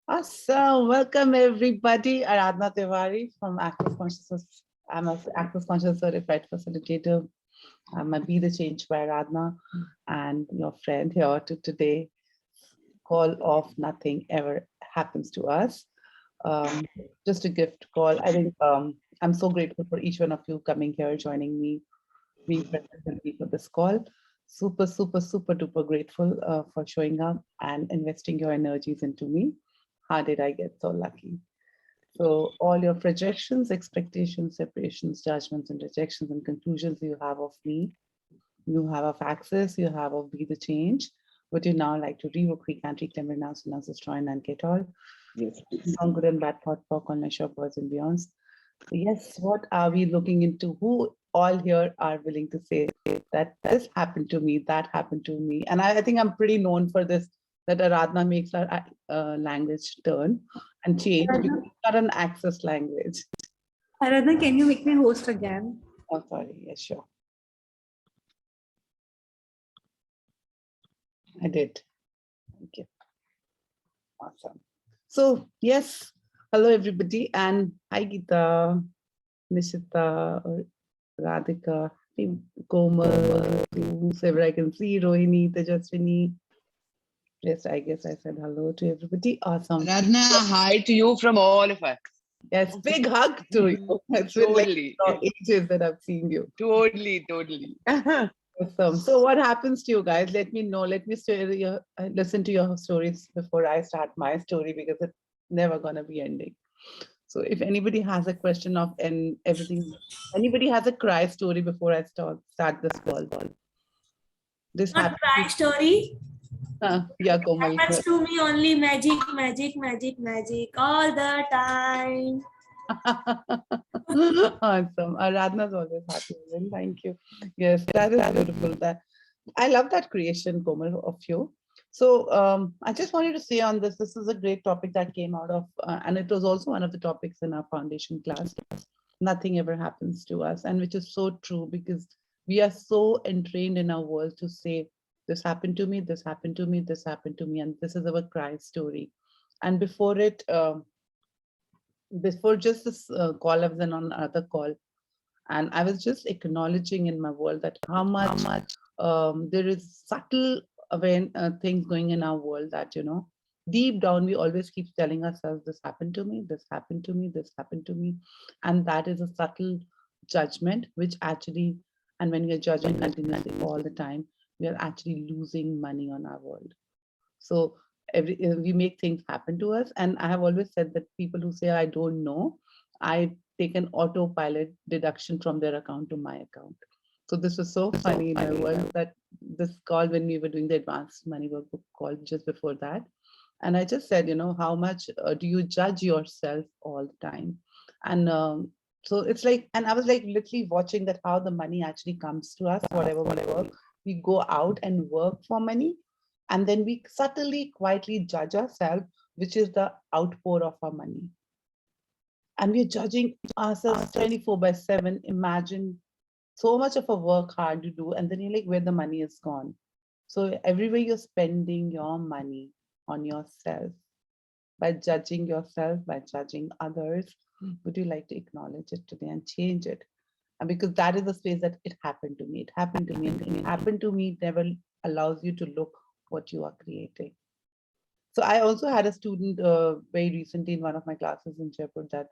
Awesome. Welcome everybody. Aradhana Tiwari from Active Consciousness. I'm an Active Consciousness Certified Facilitator. I'm a Be the Change by Aradhana and your friend here to today call of Nothing Ever Happens to Us. Just a gift call. I think I'm so grateful for each one of you coming here, joining me, being present with me for this call. Super, super, super duper grateful for showing up and investing your energies into me. How did I get so lucky? So all your projections, expectations, separations, judgments, and rejections and conclusions you have of me, you have of access, you have of Be the Change, would you now like to revoke, recant, reclaim, renounce, destroy, and get all? Yes, Non good and bad thought, talk, on my shop, words and beyonds. Yes, what are we looking into? Who all here are willing to say that this happened to me, that happened to me? And I think I'm pretty known for this, that Aradhana makes our language turn and change because it's not an access language. Aradhana, can you make me host again? Oh, sorry. Yes, sure. I did. Thank you. Awesome. So, yes. Hello, everybody. And hi, Geeta, Nishita, Radhika, Komal, whoever I can see, Rohini, Tejaswini. Yes, I guess I said hello to everybody. Awesome. Aradhana, hi to you from all of us. Yes, big hug to you. It's been Totally. like ages that I've seen you. Totally. Awesome. So what happens to you guys? Let me know. Let me listen to your stories before I start my story because it's never going to be ending. So if anybody has a question of and everything, anybody has a cry story before I start this call. This Not happened. cry story. Yeah, Komal. Happens to me only magic all the time. Awesome. Aradhana's always happy. Thank you. Yes, that is beautiful. That I love that creation, Komal, of you. So I just wanted to say on this, this is a great topic that came out of, and it was also one of the topics in our foundation class. Nothing ever happens to us, and which is so true because we are so entrained in our world to say, this happened to me, this happened to me, this happened to me, and this is our cry story. And before it, before just this call, I was on another call, and I was just acknowledging in my world that how much there is subtle things going in our world that deep down we always keep telling ourselves, this happened to me, this happened to me, this happened to me, and that is a subtle judgment which actually, and when we are judging continuously all the time, we are actually losing money on our world. So we make things happen to us, and I have always said that people who say I don't know, I take an autopilot deduction from their account to my account. So this was so funny in my world that this call, when we were doing the advanced money workbook call just before that, and I just said, how much do you judge yourself all the time? And so it's like, and I was like literally watching that how the money actually comes to us, whatever we go out and work for money, and then we subtly, quietly judge ourselves, which is the outpour of our money. And we're judging ourselves 24/7. Imagine so much of a work hard to do, and then you're like, where the money is gone. So everywhere you're spending your money on yourself, by judging yourself, by judging others, would you like to acknowledge it today and change it? And because that is the space that it happened to me. It happened to me, and it happened to me never allows you to look what you are creating. So I also had a student very recently in one of my classes in Jaipur that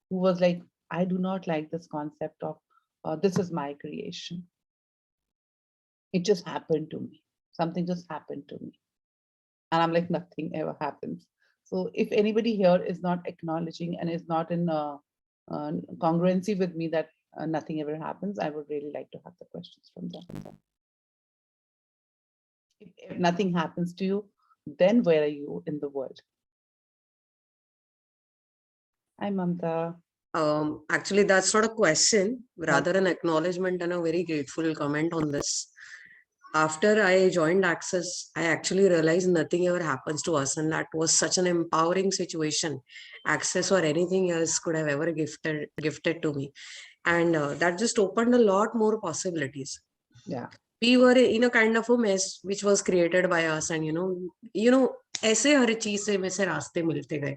who was like, I do not like this concept of this is my creation. It just happened to me. Something just happened to me. And I'm like, nothing ever happens. So if anybody here is not acknowledging and is not in congruency with me that nothing ever happens, I would really like to have the questions from them. If nothing happens to you, then where are you in the world? Hi, Mamta. Actually, that's not a question, rather an acknowledgement and a very grateful comment on this. After I joined Access, I actually realized nothing ever happens to us. And that was such an empowering situation. Access or anything else could have ever gifted to me. And that just opened a lot more possibilities. Yeah. we were in a kind of a mess which was created by us, and ऐसे हर चीज से में से रास्ते मिलते गए.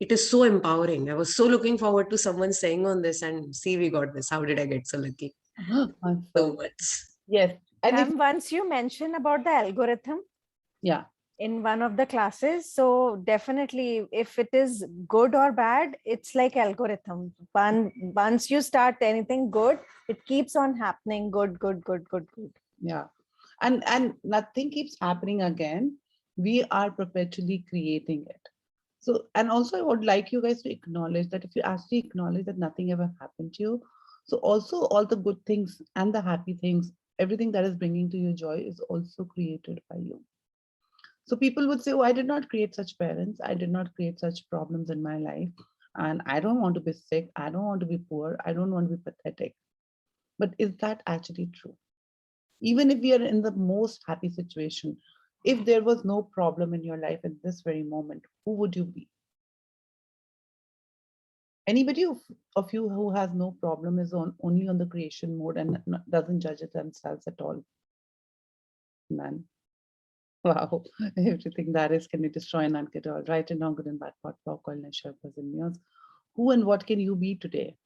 It is so empowering. I was so looking forward to someone saying on this, and see, we got this. How did I get so lucky? I'm So so much. yes. And if, Ma'am, once you mentioned about the algorithm yeah, in one of the classes, so definitely if it is good or bad, it's like algorithm. Once you start anything good, it keeps on happening. Good, good, good, good, good. yeah, and nothing keeps happening again. We are perpetually creating it. So, and also I would like you guys to acknowledge that if you actually acknowledge that nothing ever happened to you, so also all the good things and the happy things, everything that is bringing to you joy is also created by you. So people would say, oh, I did not create such parents. I did not create such problems in my life. And I don't want to be sick. I don't want to be poor. I don't want to be pathetic. But is that actually true? Even if we are in the most happy situation, if there was no problem in your life at this very moment, who would you be? Anybody of you who has no problem is only on the creation mode and doesn't judge it themselves at all? None. Wow. Everything that is can be destroyed and get all right and wrong, good and bad, pot, pop, oil, and sharpers and neons. Who and what can you be today?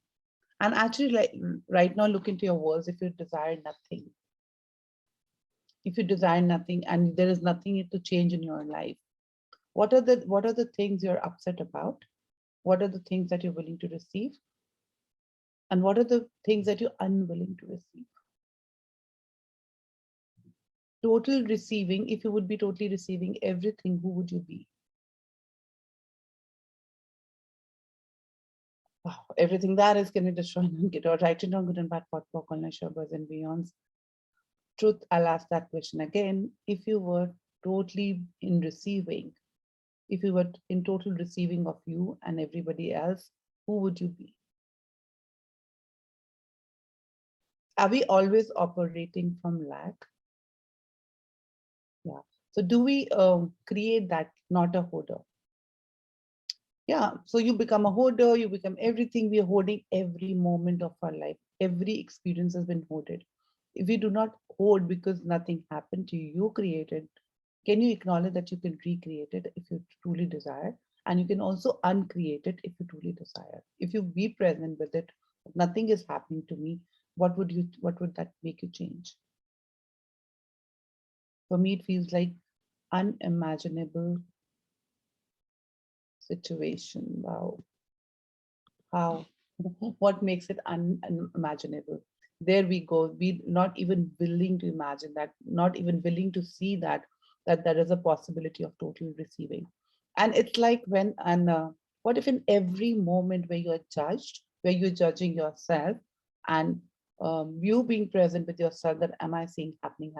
And actually, like right now, look into your walls. If you desire nothing, if you desire nothing and there is nothing to change in your life, what are the things you're upset about? What are the things that you're willing to receive? And what are the things that you're unwilling to receive? Total receiving, if you would be totally receiving everything, who would you be? Wow, everything that is can be destroyed and get out right and wrong, good and bad, pot, pork, all sugars and beyonds. Truth, I'll ask that question again. If you were totally in receiving, if you were in total receiving of you and everybody else, who would you be? Are we always operating from lack? Yeah. So do we create that, not a hoarder? Yeah. So you become a hoarder, you become everything. We are hoarding every moment of our life. Every experience has been hoarded. If you do not hoard because nothing happened to you, you created, can you acknowledge that you can recreate it if you truly desire? And you can also uncreate it if you truly desire. If you be present with it, nothing is happening to me, what would that make you change? For me, it feels like unimaginable situation. Wow. How? What makes it unimaginable? There we go. We not even willing to imagine that, not even willing to see that there is a possibility of total receiving. And it's like when and what if in every moment where you're judged, where you're judging yourself, and you being present with yourself, that am I seeing happening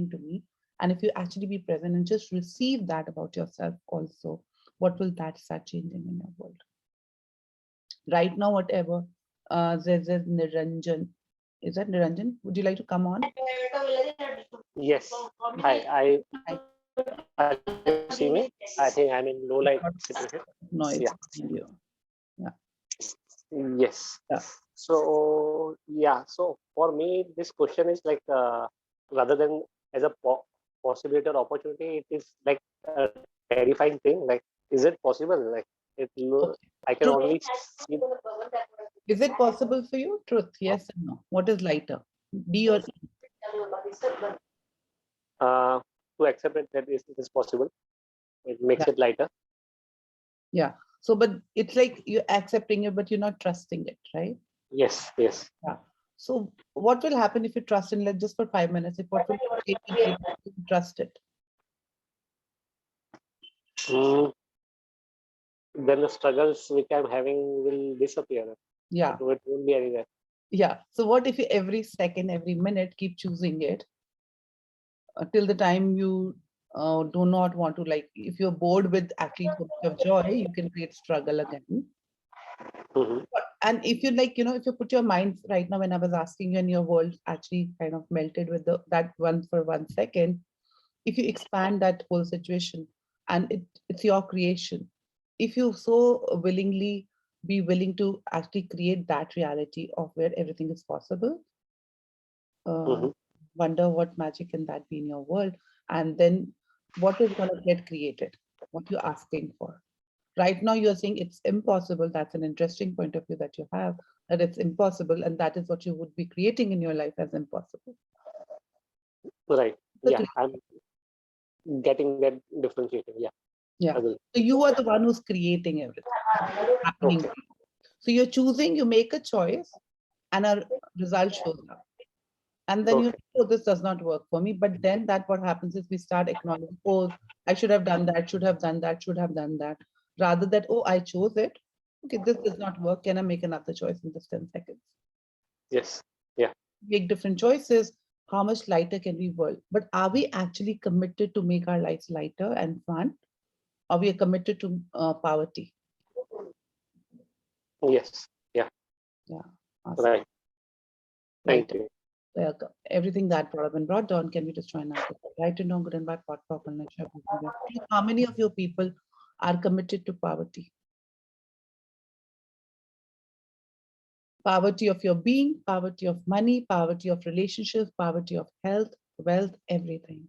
to me? And if you actually be present and just receive that about yourself also, what will that start changing in your world? Right now, whatever, there's Niranjan. Is that Niranjan? Would you like to come on? Yes. Hi, I you see me? I think I'm in low light situation. Noise Yeah. behind you. Yes. Yeah. So yeah. So for me, this question is like rather than as a possibility or opportunity, it is like a terrifying thing. Like, is it possible? Like, Okay. I can Truth. only see Is it possible for you? Truth, yes and no. What is lighter? D or E? uh, to accept it that it is possible. It makes Yeah. it lighter. Yeah. So, but it's like you're accepting it, but you're not trusting it, right? Yes. Yes. Yeah. So, what will happen if you trust in it just for 5 minutes? If what will take you to trust it? Mm, then the struggles which I'm having will disappear. Yeah. So it won't be anywhere. Yeah. So, what if you every second, every minute keep choosing it till the time you do not want to, like, if you're bored with actually so much of joy, you can create struggle again. Mhm. And if you like, if you put your mind right now, when I was asking you and your world actually kind of melted with that one for 1 second, if you expand that whole situation and it's your creation, if you so willingly be willing to actually create that reality of where everything is possible, uh, Mhm. wonder what magic can that be in your world, and then what is going to get created, what you're asking for. Right now, you're saying it's impossible. That's an interesting point of view that you have, that it's impossible, and that is what you would be creating in your life as impossible. Right. The Yeah, crea- I'm getting that differentiating. Yeah, Yeah. agree. So you are the one who's creating everything happening. Okay. So you're choosing, you make a choice, and a result shows up. And then you Okay. think, oh, this does not work for me. But then that what happens is we start acknowledging, oh, I should have done that, should have done that, should have done that. Rather that, oh, I chose it. Okay, this does not work. Can I make another choice in this 10 seconds? Yes. Yeah. Make different choices. How much lighter can we work? But are we actually committed to make our lives lighter and fun? Or we are committed to poverty? Yes. Yeah. Yeah. Awesome. Right. Right. Thank you. Everything that brought up and brought down, can we just try and answer? Right and wrong, good and bad, pot, pop, and how many of your people are committed to poverty? Poverty of your being, poverty of money, poverty of relationships, poverty of health, wealth, everything.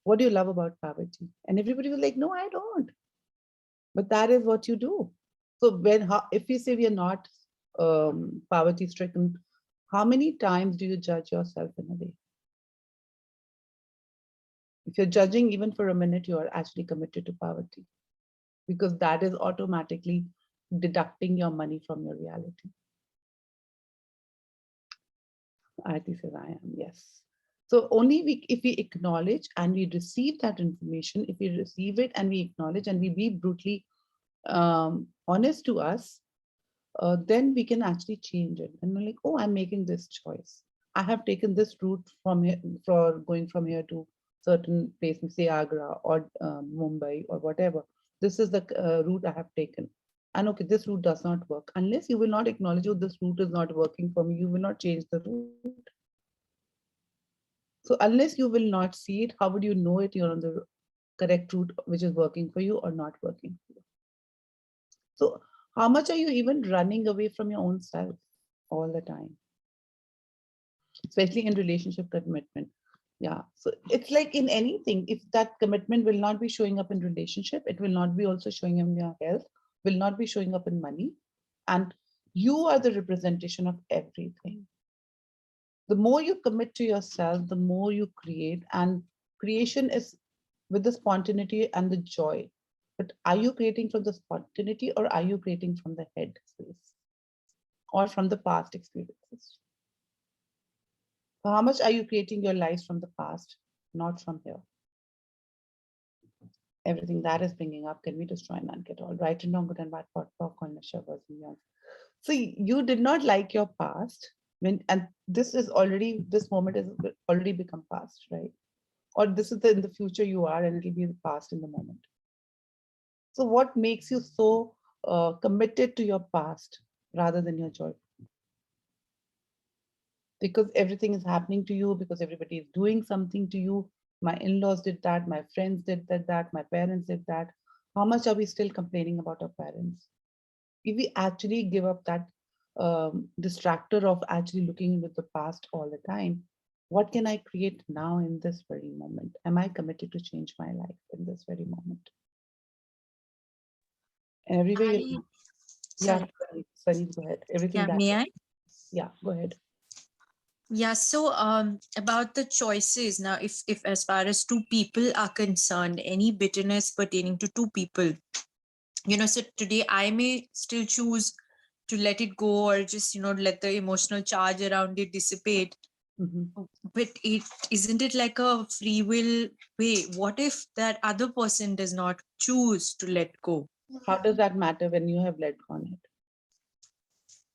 What do you love about poverty? And everybody was like, no, I don't. But that is what you do. So if we say we are not poverty stricken, how many times do you judge yourself in a day? If you're judging even for a minute, you are actually committed to poverty, because that is automatically deducting your money from your reality. Aarti says, I am, yes. So only if we acknowledge and we receive that information, if we receive it and we acknowledge and we be brutally honest to us, then we can actually change it. And we're like, oh, I'm making this choice. I have taken this route from here for going from here to certain place, say Agra or Mumbai or whatever. This is the route I have taken. And okay, this route does not work. Unless you will not acknowledge, oh, this route is not working for me, you will not change the route. So unless you will not see it, how would you know it you're on the correct route, which is working for you or not working for you? So how much are you even running away from your own self all the time? Especially in relationship commitment. Yeah. So it's like in anything, if that commitment will not be showing up in relationship, it will not be also showing up in your health, will not be showing up in money. And you are the representation of everything. The more you commit to yourself, the more you create. And creation is with the spontaneity and the joy. But are you creating from the spontaneity, or are you creating from the head space or from the past experiences? So how much are you creating your lives from the past, not from here? Everything that is bringing up, can we just try and get all right and wrong, good and bad, popcorn, sugar, so you did not like your past and this moment is already become past, right? Or this is in the future you are, and it'll be the past in the moment. So what makes you so committed to your past rather than your joy? Because everything is happening to you, because everybody is doing something to you. My in-laws did that, my friends did that, my parents did that. How much are we still complaining about our parents? If we actually give up that distractor of actually looking with the past all the time, what can I create now in this very moment? Am I committed to change my life in this very moment? Everywhere you, yeah, Sunny, go ahead. Everything that, May I? yeah, go ahead. Yeah, so about the choices now, if as far as two people are concerned, any bitterness pertaining to two people, so today I may still choose to let it go, or just let the emotional charge around it dissipate. But isn't it like a free will way? What if that other person does not choose to let go? How does that matter when you have let go on it?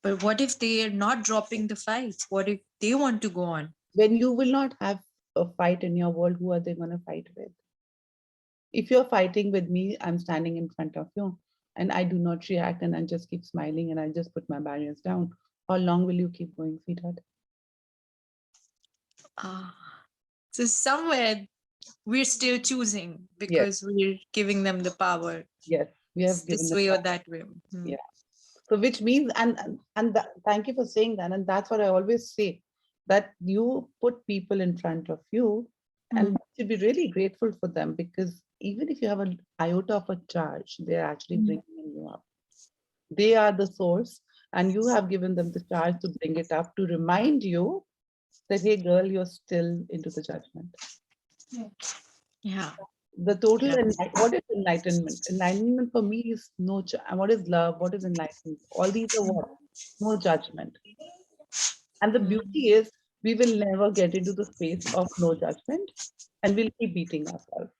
But what if they are not dropping the fight? What if they want to go on? When you will not have a fight in your world, who are they going to fight with? If you're fighting with me, I'm standing in front of you and I do not react and I just keep smiling and I just put my barriers down. How long will you keep going, sweetheart? So somewhere we're still choosing because we're giving them the power. Yes, we have given this the way or power. that way. Yeah. So which means, and thank you for saying that. And that's what I always say. that you put people in front of you, and you should be really grateful for them, because even if you have an iota of a charge, they're actually bringing you up. They are the source, and you have given them the charge to bring it up, to remind you that, hey girl, you're still into the judgment. Yeah. The total, Yeah. what is enlightenment? Enlightenment for me is no, what is love? What is enlightenment? All these are what? No judgment. And the beauty is, we will never get into the space of no judgment, and we'll keep beating ourselves.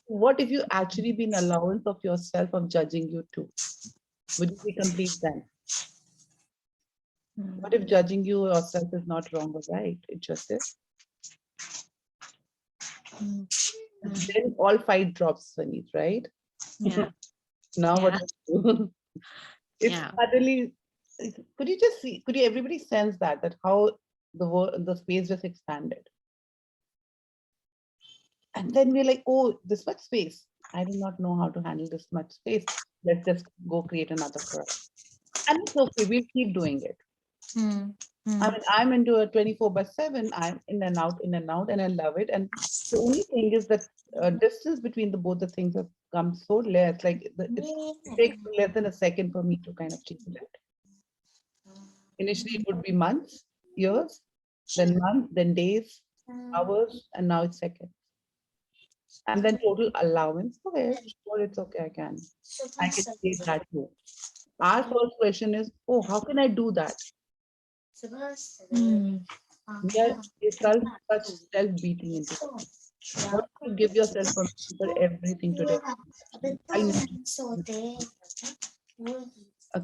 What if you actually be an allowance of yourself of judging you too? Would you be complete then? What if judging you yourself is not wrong or right? It just is. Then all fight drops, Sunit, right? Yeah. Now what Yeah. do you do? It's Yeah. suddenly, could you just see, could you everybody sense that how the space just expanded? And then we're like, oh, this much space. I do not know how to handle this much space. Let's just go create another for us. And it's okay, we'll keep doing it. I mean, I'm into a 24/7. I'm in and out, and I love it. And the only thing is that distance between the both the things have come so less. Like it takes less than a second for me to kind of change it. Initially, it would be months, years, then months, then days, hours, and now it's seconds. And then total allowance. Okay, sure, it's okay. I can create that too. Our first question is, oh, how can I do that? It's such self-beating into it. What if you give yourself permission for everything today? I need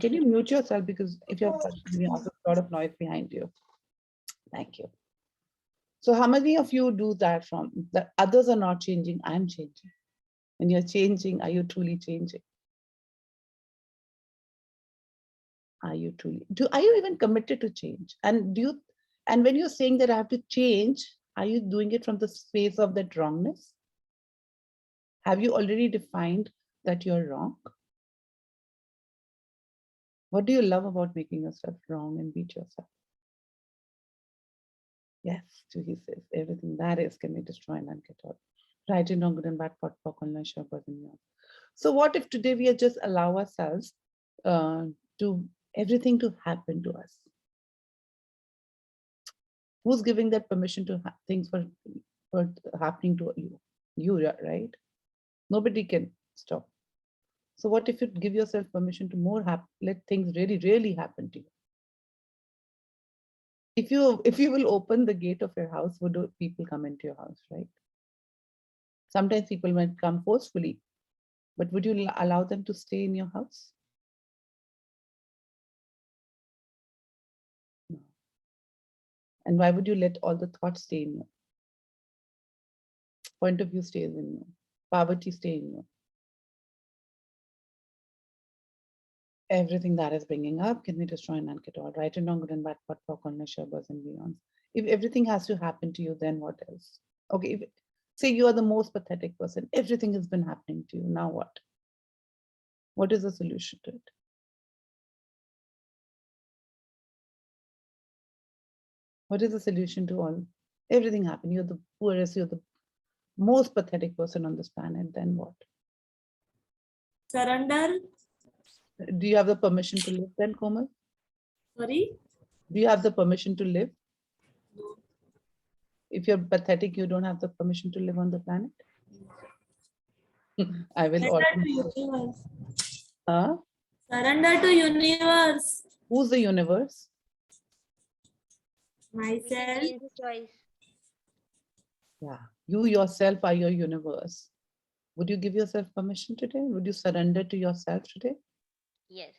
can you mute yourself, because if you have questions, you have a lot of noise behind you. Thank you. So how many of you do that from the others are not changing? I'm changing. When you're changing, are you truly changing? Are you truly are you even committed to change? And and when you're saying that I have to change, are you doing it from the space of that wrongness? Have you already defined that you're wrong? What do you love about making yourself wrong and beat yourself? Yes, he says, everything that is can be destroyed and get out. Right and wrong, good and bad, pot, pock, online, sure, so what if today we just allow ourselves to everything to happen to us? Who's giving that permission to things for happening to you? You, right? Nobody can stop. So what if you give yourself permission to let things really, really happen to you? If you will open the gate of your house, would people come into your house, right? Sometimes people might come forcefully, but would you allow them to stay in your house? No. And why would you let all the thoughts stay in you? Point of view stays in you. Poverty stays in you. Everything that is bringing up can be destroyed and get all right and wrong, good and bad, pot, pock, on shabas and beyond. If everything has to happen to you, then what else? Okay, say you are the most pathetic person, everything has been happening to you. Now what? What is the solution to it? What is the solution to all? Everything happened. You're the poorest, you're the most pathetic person on this planet. Then what? Surrender. Do you have the permission to live then, Komal? Sorry. Do you have the permission to live? If you're pathetic, you don't have the permission to live on the planet? I will Surrender always. to universe. Huh? Surrender to universe. Who's the universe? Myself. Choice. Yeah, you yourself are your universe. Would you give yourself permission today? Would you surrender to yourself today? Yes.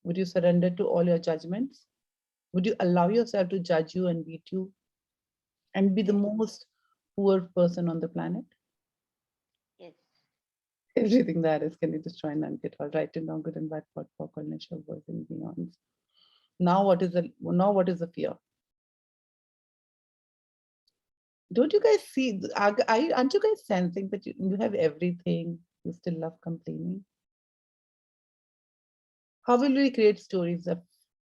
Would you surrender to all your judgments? Would you allow yourself to judge you and beat you and be the most poor person on the planet? Yes. Everything that is can be destroyed and get all right and wrong, good and bad, pot, pock, and nature, words and beyond. Now what is the fear? Don't you guys see? Aren't you guys sensing that you have everything? You still love complaining. How will we create stories if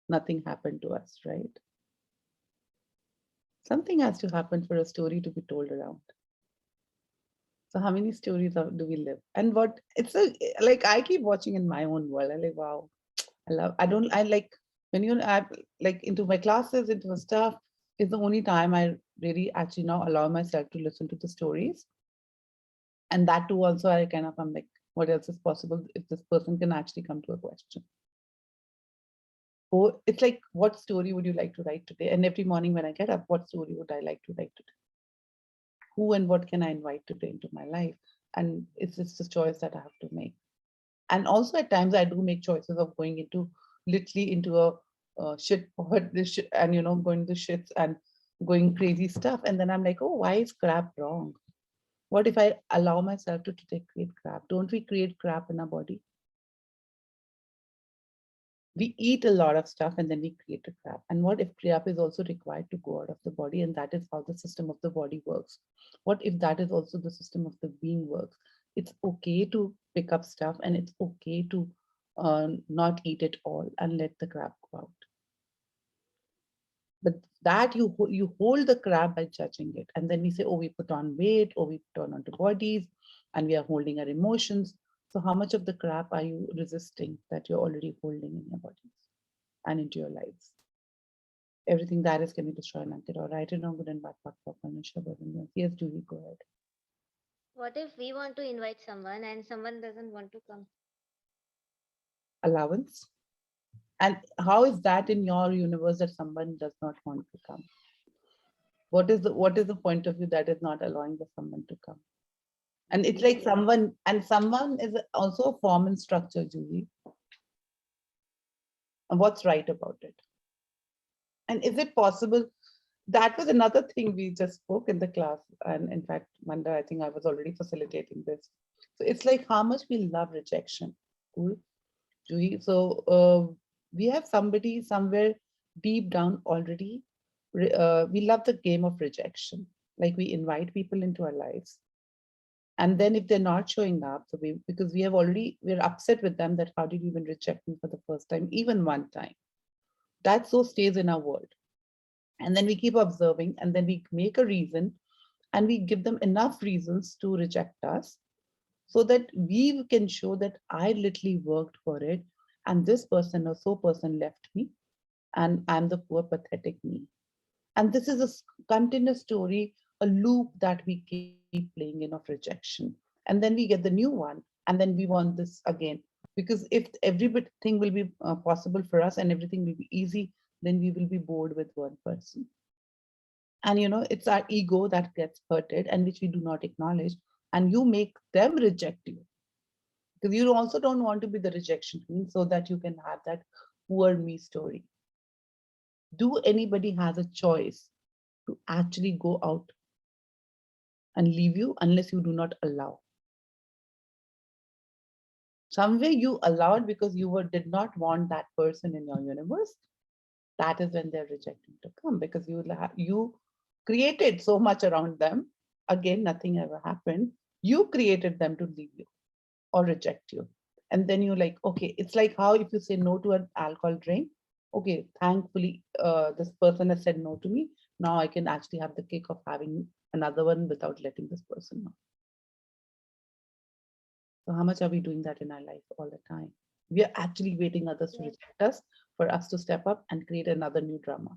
nothing happened to us, right? Something has to happen for a story to be told around. So how many stories do we live? And what it's a, like I keep watching in my own world. I like, wow, I like when I like into my classes, into my stuff, is the only time I really actually now allow myself to listen to the stories. And that too also I kind of I'm like, what else is possible if this person can actually come to a question? Oh, it's like, what story would you like to write today? And every morning when I get up, what story would I like to write today? Who and what can I invite today into my life? And it's just a choice that I have to make. And also at times I do make choices of going into literally into a shit pot, and going to shits and going crazy stuff. And then I'm like, oh, why is crap wrong? What if I allow myself to take create crap? Don't we create crap in our body? We eat a lot of stuff and then we create a crap. And what if crap is also required to go out of the body? And that is how the system of the body works. What if that is also the system of the being works? It's okay to pick up stuff and it's okay to not eat it all and let the crap go out. But that you hold the crap by judging it. And then we say, oh, we put on weight or we put on onto bodies and we are holding our emotions. So how much of the crap are you resisting that you're already holding in your bodies and into your lives? Everything that is can be destroyed and get all right and wrong, good and bad, yes, Julie, go ahead. What if we want to invite someone and someone doesn't want to come? Allowance. And how is that in your universe that someone does not want to come? What is the point of view that is not allowing the someone to come? And it's like someone is also a form and structure, Julie. And what's right about it? And is it possible? That was another thing we just spoke in the class. And in fact, Manda, I think I was already facilitating this. So it's like how much we love rejection. Cool. Julie. So we have somebody somewhere deep down already. We love the game of rejection. Like we invite people into our lives. And then if they're not showing up, so because we're upset with them that how did you even reject me for the first time, even one time? That so stays in our world. And then we keep observing and then we make a reason and we give them enough reasons to reject us so that we can show that I literally worked for it and this person or so person left me and I'm the poor pathetic me. And this is a continuous story, a loop that we keep playing in of rejection. And then we get the new one and then we want this again. Because if everything will be possible for us and everything will be easy, then we will be bored with one person. And it's our ego that gets hurted and which we do not acknowledge. And you make them reject you because you also don't want to be the rejection queen so that you can have that poor me story. Do anybody has a choice to actually go out and leave you unless you do not allow? Somewhere you allowed because did not want that person in your universe. That is when they're rejecting to come because you created so much around them. Again, nothing ever happened. You created them to leave you or reject you. And then you're like, okay, it's like how if you say no to an alcohol drink, okay, thankfully, this person has said no to me. Now I can actually have the kick of having another one without letting this person know. So how much are we doing that in our life all the time? We are actually waiting others to reject us for us to step up and create another new drama.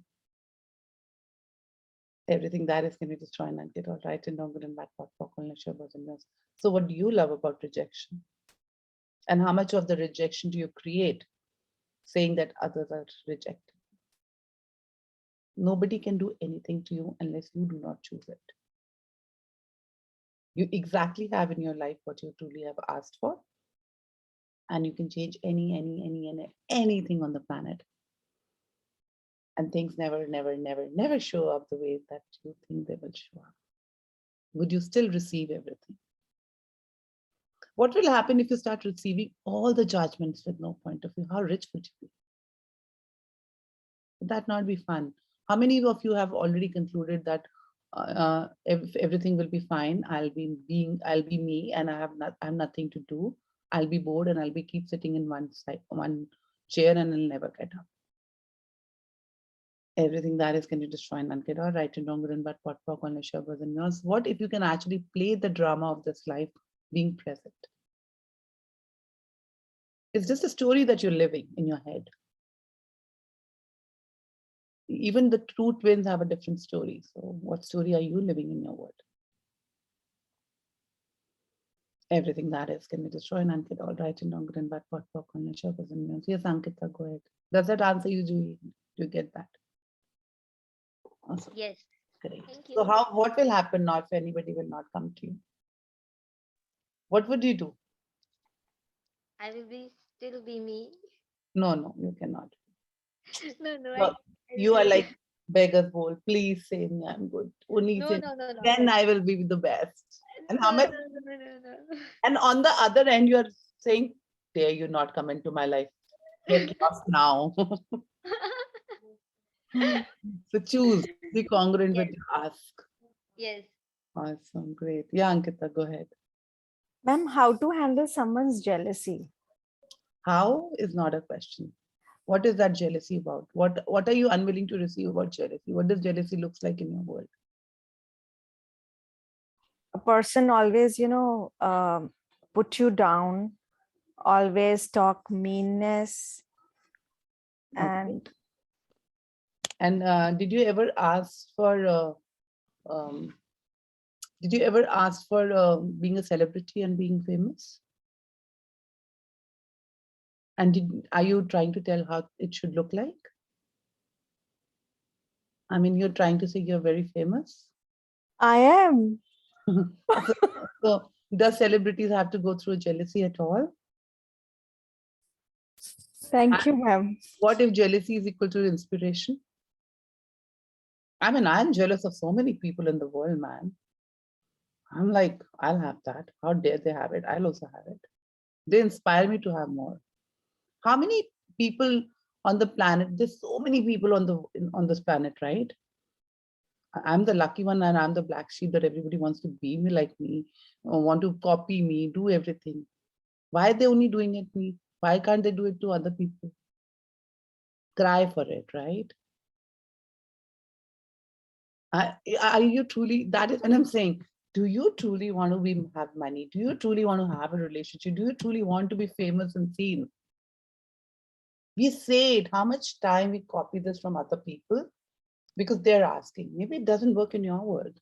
Everything that is going to destroy and get all right and don't good and bad. So what do you love about rejection? And how much of the rejection do you create saying that others are rejected? Nobody can do anything to you unless you do not choose it. You exactly have in your life what you truly have asked for. And you can change anything on the planet. And things never show up the way that you think they will show up. Would you still receive everything? What will happen if you start receiving all the judgments with no point of view? How rich would you be? Would that not be fun? How many of you have already concluded that if everything will be fine, I'll be me, and I have nothing to do. I'll be bored, and I'll be keep sitting in one chair, and I'll never get up. Everything that is can you destroy and unkid or right and wrong, good and bad, pot, pock, on your and yours. What if you can actually play the drama of this life being present? It's just a story that you're living in your head. Even the two twins have a different story. So what story are you living in your world? Everything that is can be destroyed and unkid, all right and wrong, good and bad, pot, pock, on your and yours. Yes, Ankita, go ahead. Does that answer you, Julie? Do you get that? Awesome. Yes. Great. Thank So you. what will happen now if anybody will not come to you? What would you do? I will be still be me. No, you cannot. No, No, I you are really like beggars bowl. Please say me I'm good. Only no, say no, no, no, then I will be the best. And how no, much? no, no, no, no. And on the other end, you are saying, dare you not come into my life? Get lost now. So choose. Be congruent with Yes, your ask. yes. Awesome, great. Yeah, Ankita, go ahead. Ma'am, how to handle someone's jealousy? How is not a question. What is that jealousy about? What are you unwilling to receive about jealousy? What does jealousy looks like in your world? A person always, put you down, always talk meanness. And And did you ever ask for um, being a celebrity and being famous? And are you trying to tell how it should look like? I mean, you're trying to say you're very famous. I am. So does celebrities have to go through jealousy at all? Thank you, ma'am. What if jealousy is equal to inspiration? I mean, I'm jealous of so many people in the world, man. I'm like, I'll have that. How dare they have it? I'll also have it. They inspire me to have more. How many people on the planet? There's so many people on this planet, right? I'm the lucky one and I'm the black sheep that everybody wants to be me like me, or want to copy me, do everything. Why are they only doing it me? Why can't they do it to other people? Cry for it, right? Are you truly, that is what I'm saying. Do you truly want to have money? Do you truly want to have a relationship? Do you truly want to be famous and seen? We say it, how much time we copy this from other people because they're asking. Maybe it doesn't work in your world.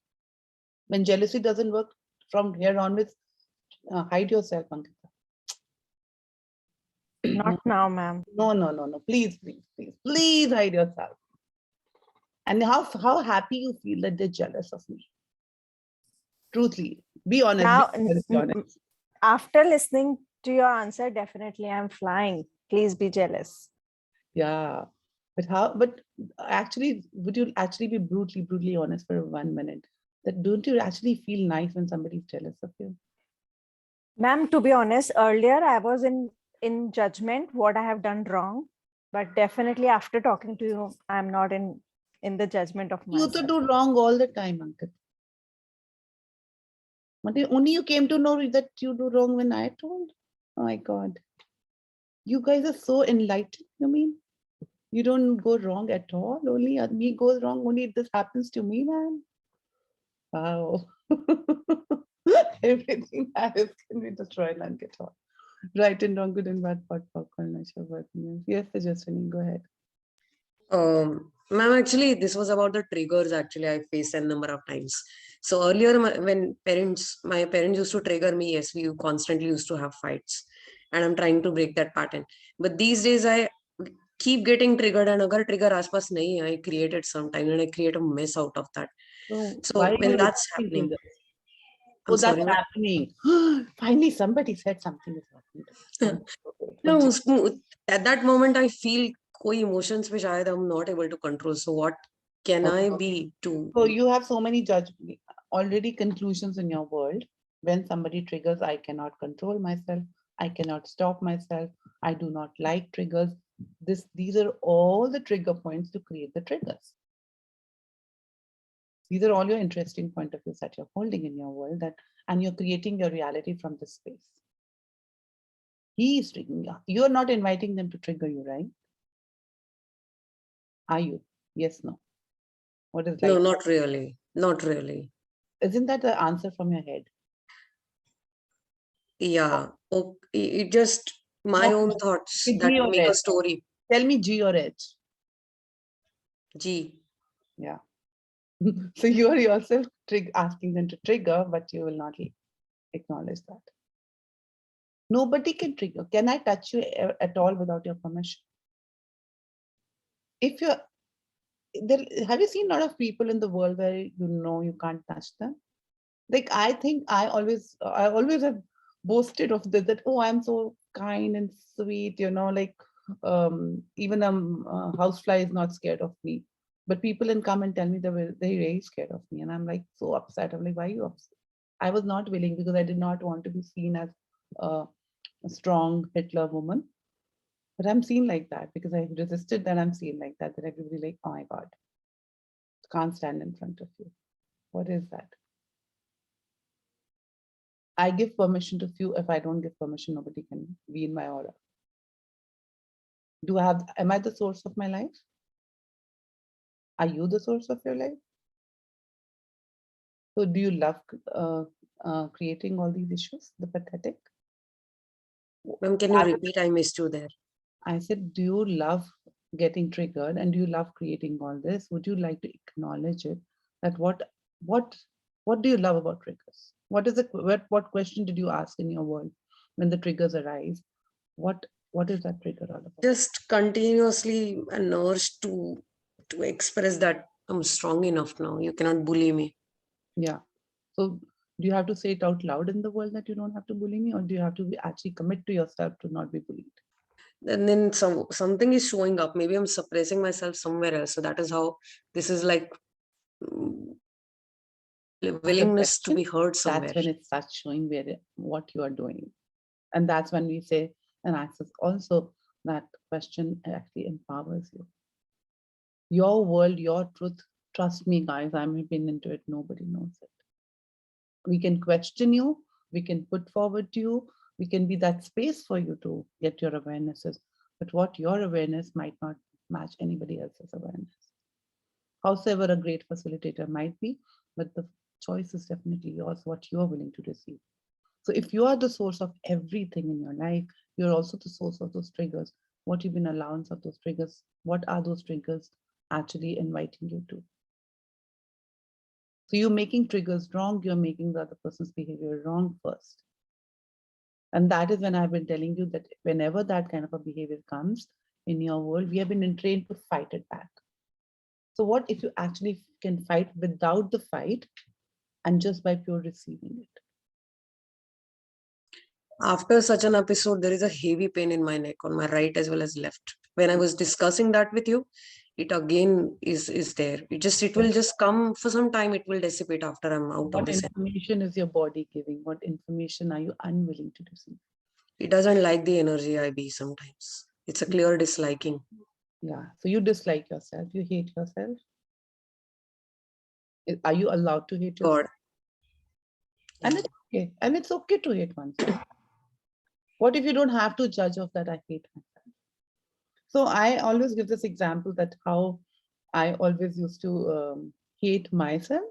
When jealousy doesn't work from here onwards, hide yourself, Ankita. Not now, ma'am. No. Please hide yourself. And how happy you feel that they're jealous of me. Truthfully, be honest. Now, Be honest. after listening to your answer, definitely I'm flying. Please be jealous. Yeah. But actually, would you actually be brutally honest for 1 minute? That don't you actually feel nice when somebody's jealous of you? Ma'am, to be honest, earlier I was in judgment what I have done wrong, but definitely after talking to you, I'm not in the judgment of You myself. to do wrong all the time, Ankit. But only you came to know that you do wrong when I told. Oh my God. You guys are so enlightened, you mean? You don't go wrong at all. Only me goes wrong. Only this happens to me, man. Wow. Everything that is can be destroyed and get on. Right and wrong, good and bad, pot, popcorn, yes, suggestion. Go ahead. Ma'am, actually, this was about the triggers. Actually, I faced a number of times. So earlier, when my parents used to trigger me, yes, we constantly used to have fights, and I'm trying to break that pattern. But these days, I keep getting triggered, and agar trigger aspas nahi, I create it sometime, and I create a mess out of that. So why So are when you that's repeating happening, triggers? I'm Oh, that's sorry, ma'am. happening. Finally, somebody said something is happening. No, at that moment, I feel koi emotions which I'm not able to control. So what can I be to? So you have so many already conclusions in your world. When somebody triggers, I cannot control myself. I cannot stop myself. I do not like triggers. These are all the trigger points to create the triggers. These are all your interesting point of views that you're holding in your world, and you're creating your reality from this space. He is triggering you. You're not inviting them to trigger you, right? Are you? Yes, no. What is No, like? not really. Not really. Isn't that the answer from your head? Yeah. Okay. It just my No, own thoughts G that or make a H. story. Tell me G or H. G. Yeah. So you are yourself asking them to trigger, but you will not acknowledge that. Nobody can trigger. Can I touch you at all without your permission? If you're there, have you seen a lot of people in the world where you can't touch them? Like I always have boasted of this, that oh, I'm so kind and sweet, like even housefly is not scared of me. But people then come and tell me they're very scared of me, and I'm like so upset. I'm like, why are you upset? I was not willing because I did not want to be seen as a strong Hitler woman. But I'm seen like that because I resisted that. I'm seen like that everybody like, oh my God, can't stand in front of you. What is that? I give permission to few. If I don't give permission, nobody can be in my aura. Am I the source of my life? Are you the source of your life? So do you love creating all these issues, the pathetic? Ma'am, can you I repeat? I missed you there. I said, do you love getting triggered and do you love creating all this? Would you like to acknowledge it? That what what do you love about triggers? What question did you ask in your world when the triggers arise? What is that trigger all about? Just continuously an urge to express that I'm strong enough now. You cannot bully me. Yeah. So do you have to say it out loud in the world that you don't have to bully me, or do you have to actually commit to yourself to not be bullied? And then something is showing up. Maybe I'm suppressing myself somewhere else. So that is how this is like willingness to Suppression, be heard that's somewhere. when it starts showing what you are doing. And that's when we say, and access also, that question actually empowers you. Your world, your truth, trust me, guys, I've been into it, nobody knows it. We can question you, we can put forward to you, we can be that space for you to get your awarenesses. But what your awareness might not match anybody else's awareness. Howsoever a great facilitator might be, but the choice is definitely yours, what you're willing to receive. So if you are the source of everything in your life, you're also the source of those triggers. What you've been allowance of those triggers, what are those triggers actually inviting you to? So you're making triggers wrong, you're making the other person's behavior wrong first. And that is when I've been telling you that whenever that kind of a behavior comes in your world, we have been trained to fight it back. So what if you actually can fight without the fight and just by pure receiving it? After such an episode, there is a heavy pain in my neck on my right as well as left. When I was discussing that with you, it again is there. It will just come for some time. It will dissipate after I'm out of What this. information is your body giving? What information are you unwilling to receive? It doesn't like the energy I be sometimes. It's a clear disliking. Yeah. So you dislike yourself. You hate yourself. Are you allowed to hate yourself? God. And Yeah. it's okay. And it's okay to hate oneself. What if you don't have to judge of that? I hate myself. So I always give this example that how I always used to hate myself.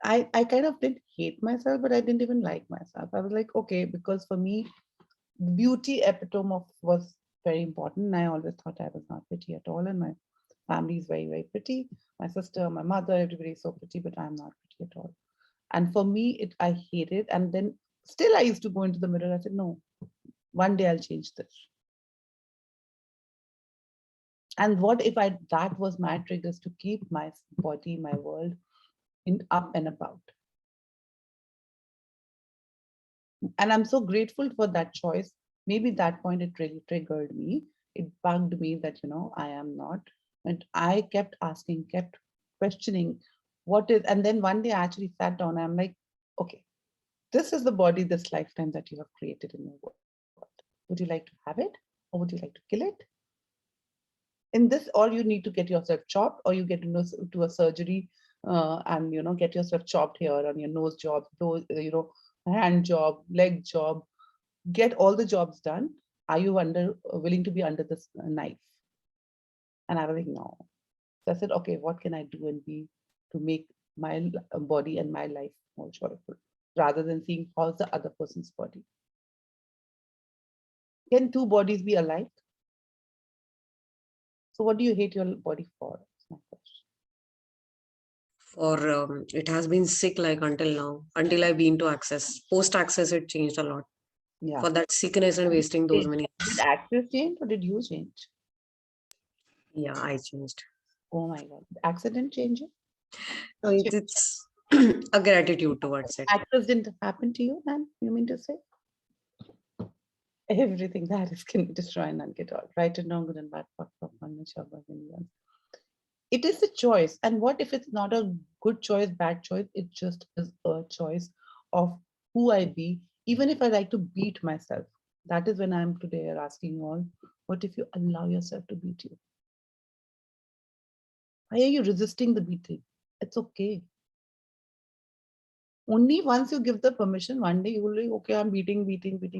I kind of didn't hate myself, but I didn't even like myself. I was like, okay, because for me, beauty epitome of was very important. And I always thought I was not pretty at all. And my family is very, very pretty. My sister, my mother, everybody is so pretty, but I'm not pretty at all. And for me, I hate it. And then still I used to go into the mirror. I said, no, one day I'll change this. And what if that was my triggers to keep my body, my world in up and about? And I'm so grateful for that choice. Maybe that point it really triggered me. It bugged me that, I am not. And I kept asking, kept questioning what is, and then one day I actually sat down. I'm like, okay, this is the body, this lifetime that you have created in your world. Would you like to have it or would you like to kill it? In this, or you need to get yourself chopped, or you get to a surgery and get yourself chopped here on your nose job, hand job, leg job, get all the jobs done. Are you willing to be under this knife? And I was like, no. So I said, okay, what can I do and be to make my body and my life more joyful, rather than seeing how's the other person's body. Can two bodies be alike? So what do you hate your body for? That's my question. For it has been sick like until now, until I've been to Access. Post Access, it changed a lot. Yeah. For that sickness and wasting those many. Did Access change or did you change? Yeah, I changed. Oh my God. Accident change it? So it's a gratitude towards it. Access didn't happen to you, man? You mean to say? Everything that is can destroy and get all. Right and wrong, good and bad, it is a choice. And what if it's not a good choice, bad choice? It just is a choice of who I be, even if I like to beat myself. That is when I'm today asking you all, what if you allow yourself to beat you? Why are you resisting the beating? It's okay. Only once you give the permission, one day you will be, okay, I'm beating.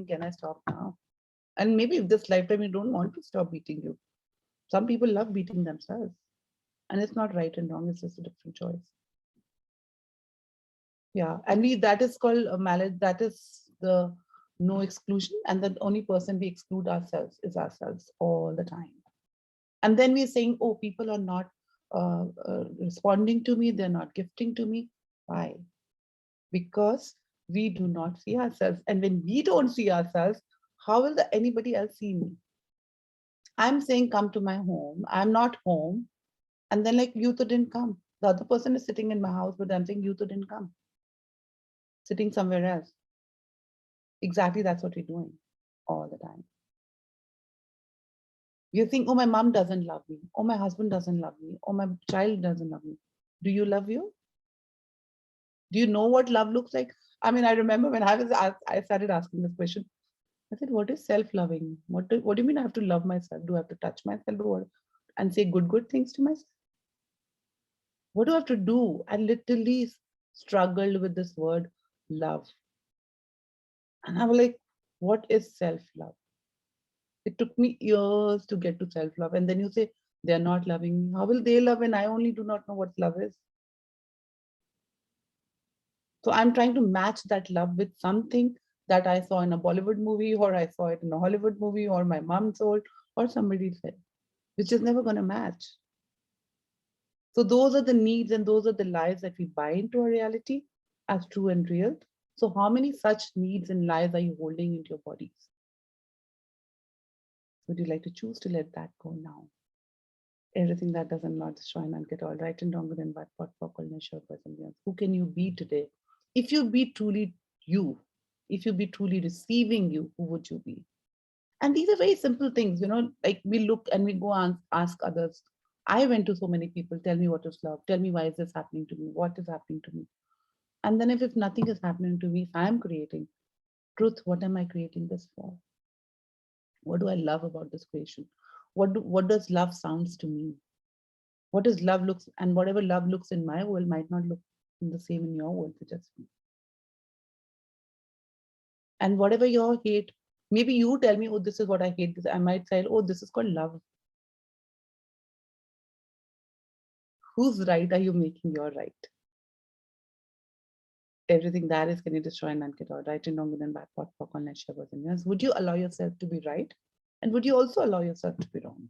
Can I stop now? And maybe if this lifetime you don't want to stop beating you. Some people love beating themselves. And it's not right and wrong, it's just a different choice. Yeah, and that is called a mallet, that is the no exclusion. And the only person we exclude ourselves is ourselves all the time. And then we're saying, oh, people are not responding to me, they're not gifting to me. Why? Because we do not see ourselves. And when we don't see ourselves, how will anybody else see me? I'm saying, come to my home. I'm not home. And then like, you didn't come. The other person is sitting in my house, but I'm saying, you didn't come. Sitting somewhere else. Exactly, that's what we're doing all the time. You think, oh, my mom doesn't love me. Oh, my husband doesn't love me. Oh, my child doesn't love me. Do you love you? Do you know what love looks like? I mean, I remember when I started asking this question. I said, what is self-loving? What do you mean I have to love myself? Do I have to touch myself and say good things to myself? What do I have to do? I literally struggled with this word love. And I was like, what is self-love? It took me years to get to self-love. And then you say, they're not loving me. How will they love when I only do not know what love is? So I'm trying to match that love with something that I saw in a Bollywood movie, or I saw it in a Hollywood movie, or my mom told, or somebody said, which is never going to match. So those are the needs and those are the lies that we buy into our reality as true and real. So how many such needs and lies are you holding into your bodies? Would you like to choose to let that go now? Everything that doesn't not destroy and get all right and wrong and bad pot for who can you be today? If you be truly you, if you be truly receiving you, who would you be? And these are very simple things, like we look and we go and ask others. I went to so many people, tell me what is love, tell me why is this happening to me, what is happening to me? And then if nothing is happening to me, if I'm creating truth, what am I creating this for? What do I love about this creation? What does love sounds to me? What does love looks, and whatever love looks in my world might not look the same in your world, just me. And whatever your hate, maybe you tell me, oh, this is what I hate. I might say, oh, this is called love. Whose right are you making your right? Everything that is, can you destroy and get out? Right and wrong, good and bad, pot, popcorn, and shovels and yes. Would you allow yourself to be right? And would you also allow yourself to be wrong?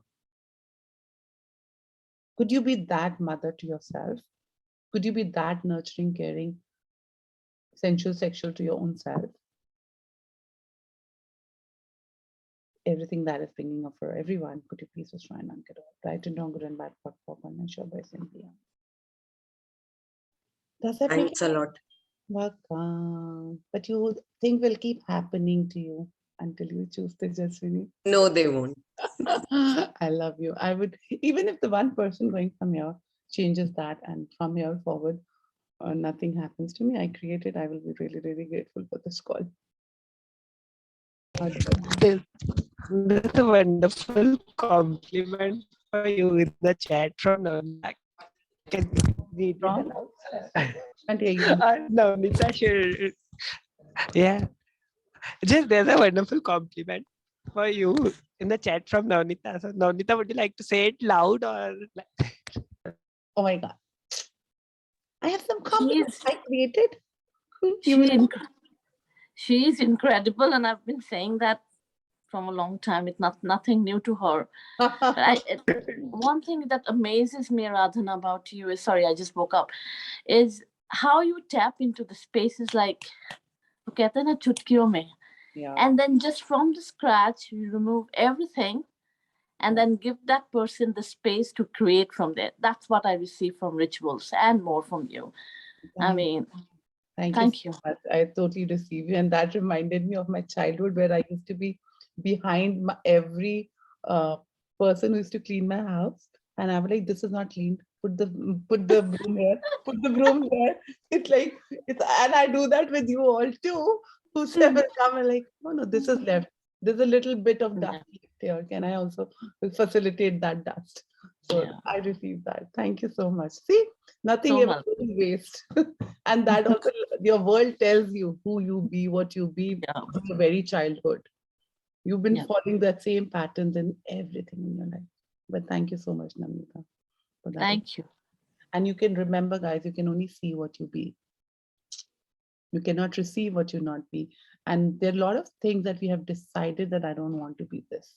Could you be that mother to yourself? Could you be that nurturing, caring, sensual, sexual to your own self? Everything that is bringing up for everyone, could you please just try and get out? Right and wrong, good and bad, pot, popcorn, and shovels and beyond. Does that make Thanks a lot. welcome? But you think will keep happening to you until you choose the Jaswini. No, they won't. I love you. I would, even if the one person going from here changes that, and from here forward, nothing happens to me, I create it, I will be really, really grateful for this call. There's a wonderful compliment for you in the chat from Navnita. Can read it From? aloud? Can't hear you. Navnita should. Yeah. Just there's a wonderful compliment for you in the chat from Navnita. So Navnita, would you like to say it loud or? Oh my God. I have some She compliments is I created. You she mean she is incredible, and I've been saying that from a long time. It's nothing new to her. But one thing that amazes me, Radhana, about you is, sorry, I just woke up, is how you tap into the spaces like वो कहते हैं ना चुटकियों में, Yeah. and then just from the scratch you remove everything and then give that person the space to create from there. That's what I receive from rituals and more from you. I mean, Thank you. so much. I totally receive you. And that reminded me of my childhood where I used to be behind every person who used to clean my house. And I was like, this is not clean. Put the broom here, put the broom there. It's like it's and I do that with you all too. Whosoever come and like, no, this is left. There's a little bit of dust left here. Can I also facilitate that dust? So Yeah. I received that. Thank you so much. See, nothing So ever goes to waste. And that also your world tells you who you be, what you be from your very childhood. You've been following that same patterns in everything in your life. But thank you so much, Namita, for that. Thank you. And you can remember, guys, you can only see what you be. You cannot receive what you not be. And there are a lot of things that we have decided that I don't want to be this.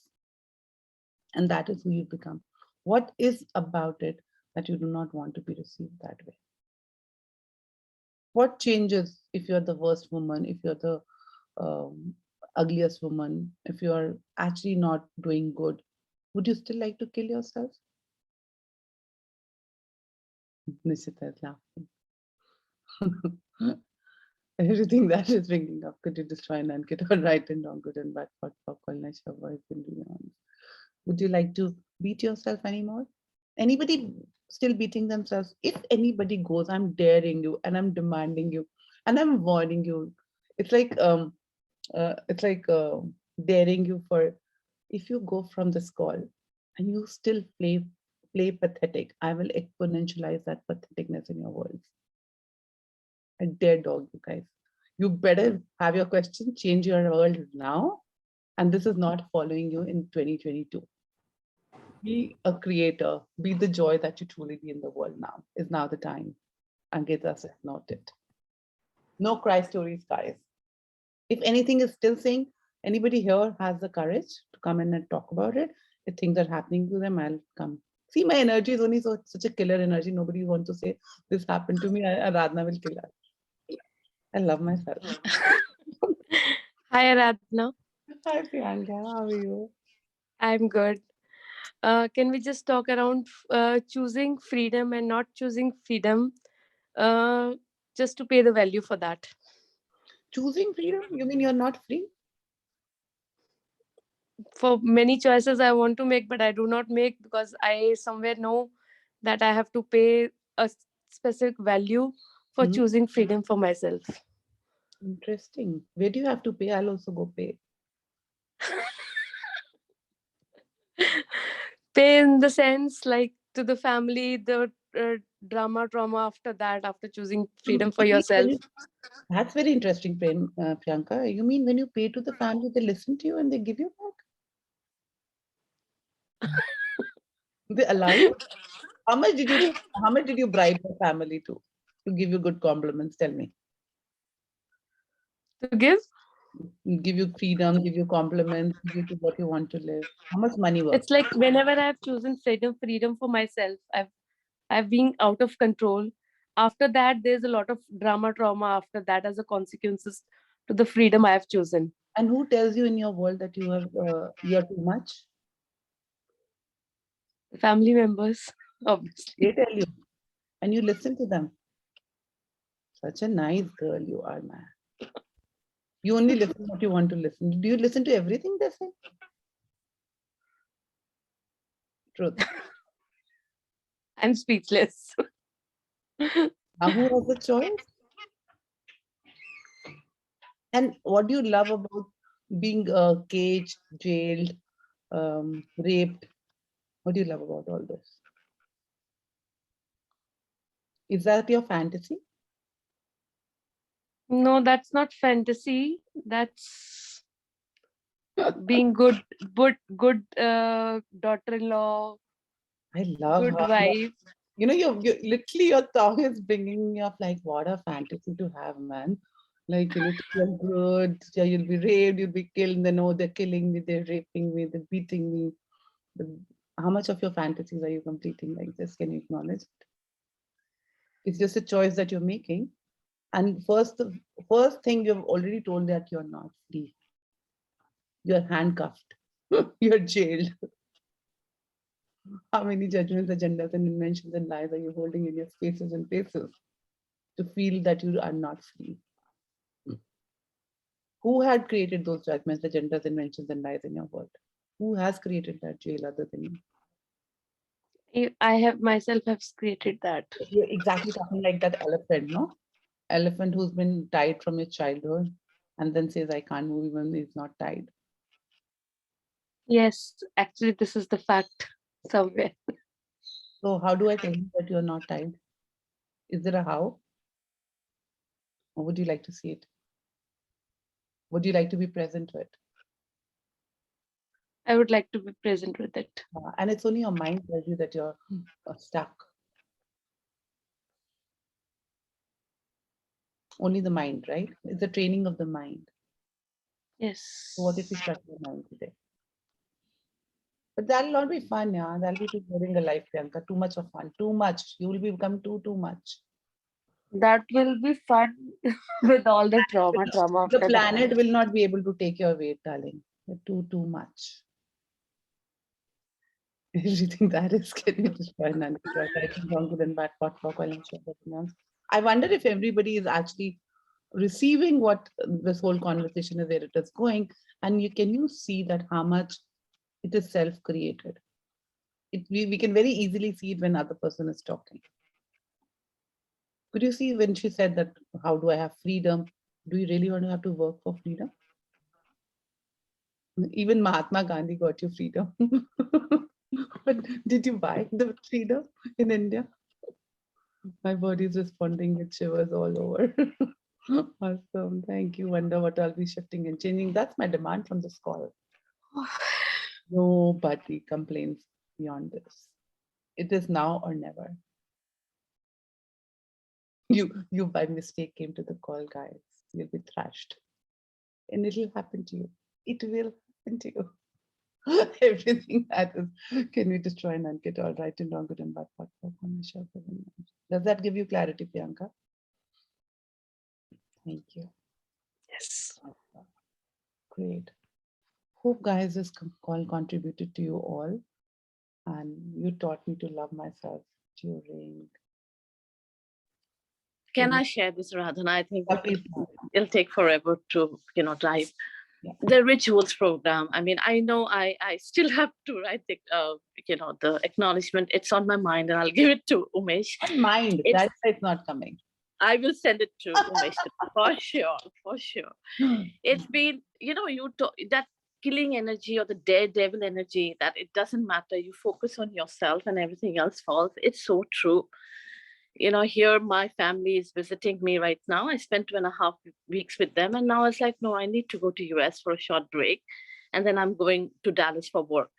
And that is who you become. What is about it that you do not want to be received that way? What changes if you're the worst woman, if you're the ugliest woman, if you're actually not doing good? Would you still like to kill yourself? Nishita is laughing. Everything that is bringing up, could you destroy and unkit or right and wrong, good and bad, what for would you like to beat yourself anymore? Anybody still beating themselves? If anybody goes, I'm daring you and I'm demanding you and I'm warning you. It's like daring you for, if you go from this call and you still play pathetic, I will exponentialize that patheticness in your world. I dare dog you guys. You better have your question, change your world now. And this is not following you in 2022. Be a creator, be the joy that you truly be in the world now. Is now the time. Angeta said, noted. No cry stories, guys. If anything is still saying, anybody here has the courage to come in and talk about it, if things are happening to them, I'll come. See, my energy is only such a killer energy. Nobody wants to say, this happened to me, Aradhana will kill us. I love myself. Hi, Aradhana. Hi, Priyanka. How are you? I'm good. Can we just talk around choosing freedom and not choosing freedom, just to pay the value for that? Choosing freedom? You mean you're not free? For many choices I want to make, but I do not make because I somewhere know that I have to pay a specific value for choosing freedom for myself. Interesting. Where do you have to pay? I'll also go pay. Pay in the sense like to the family, the drama trauma after that, after choosing freedom for yourself. That's very interesting, Priyanka. You mean when you pay to the family, they listen to you and they give you back? They allow you? How much did you bribe the family to give you good compliments? Tell me. To give you freedom, give you compliments, give you to what you want to live. How much money works? It's like whenever I've chosen freedom for myself, I've been out of control. After that, there's a lot of drama trauma after that as a consequences to the freedom I have chosen. And who tells you in your world that you are too much? Family members, obviously. They tell you, and you listen to them. Such a nice girl you are, man. You only listen what you want to listen. Do you listen to everything they say? Truth. I'm speechless. Now who has the choice? And what do you love about being caged, jailed, raped? What do you love about all this? Is that your fantasy? No, that's not fantasy. That's being good daughter-in-law. I love good how wife. You know, you literally your tongue is bringing me up like, what a fantasy to have, man. Like, you know, to feel good, yeah, you'll be raped, you'll be killed, and then, oh, they're killing me, they're raping me, they're beating me. But how much of your fantasies are you completing like this? Can you acknowledge it? It's just a choice that you're making. And the first thing you've already told that you're not free. You're handcuffed. You're jailed. How many judgments, agendas, and inventions and lies are you holding in your spaces and places to feel that you are not free? Who had created those judgments, agendas, inventions, and lies in your world? Who has created that jail other than you? I have myself have created that. You're exactly talking like that elephant, no? Elephant who's been tied from his childhood and then says, I can't move even if he's not tied. Yes, actually, this is the fact somewhere. So how do I tell you that you're not tied? Is there a how? Or would you like to see it? Would you like to be present with? I would like to be present with it. And it's only your mind tells you that you're stuck. Only the mind, right? It's a training of the mind. Yes. So what if we shut your mind today? But that'll not be fun, yeah. That'll be too boring a life, Priyanka. Too much of fun. Too much. You will become too much. That will be fun with all the trauma The after planet that. will not be able to take your weight, darling. You're too much. Everything that is getting destroyed and writing wrong good and bad pot I wonder if everybody is actually receiving what this whole conversation is, where it is going, and can you see that how much it is self-created? We can very easily see it when other person is talking. Could you see when she said that, how do I have freedom? Do you really want to have to work for freedom? Even Mahatma Gandhi got you freedom. But did you buy the freedom in India? My body is responding with shivers all over. Awesome. Thank you. Wonder what I'll be shifting and changing. That's my demand from this call. Nobody complains beyond this. It is now or never. You by mistake came to the call, guys. You'll be thrashed. And it'll happen to you. It will happen to you. Everything that is, can we destroy and get all right and wrong, good and bad? Does that give you clarity, Priyanka? Thank you. Yes. Great. Hope, guys, this call contributed to you all. And you taught me to love myself during. Can I share this, Radhana? I think it'll take forever to, drive. Yeah. The rituals program. I mean, I know I still have to write the, the acknowledgement. It's on my mind, and I'll give it to Umesh. On mind, that's why it's not coming. I will send it to Umesh for sure, for sure. It's been, that killing energy or the daredevil energy, that it doesn't matter. You focus on yourself and everything else falls. It's so true. Here my family is visiting me right now. I spent 2.5 weeks with them, and now it's like, no, I need to go to US for a short break, and then I'm going to Dallas for work.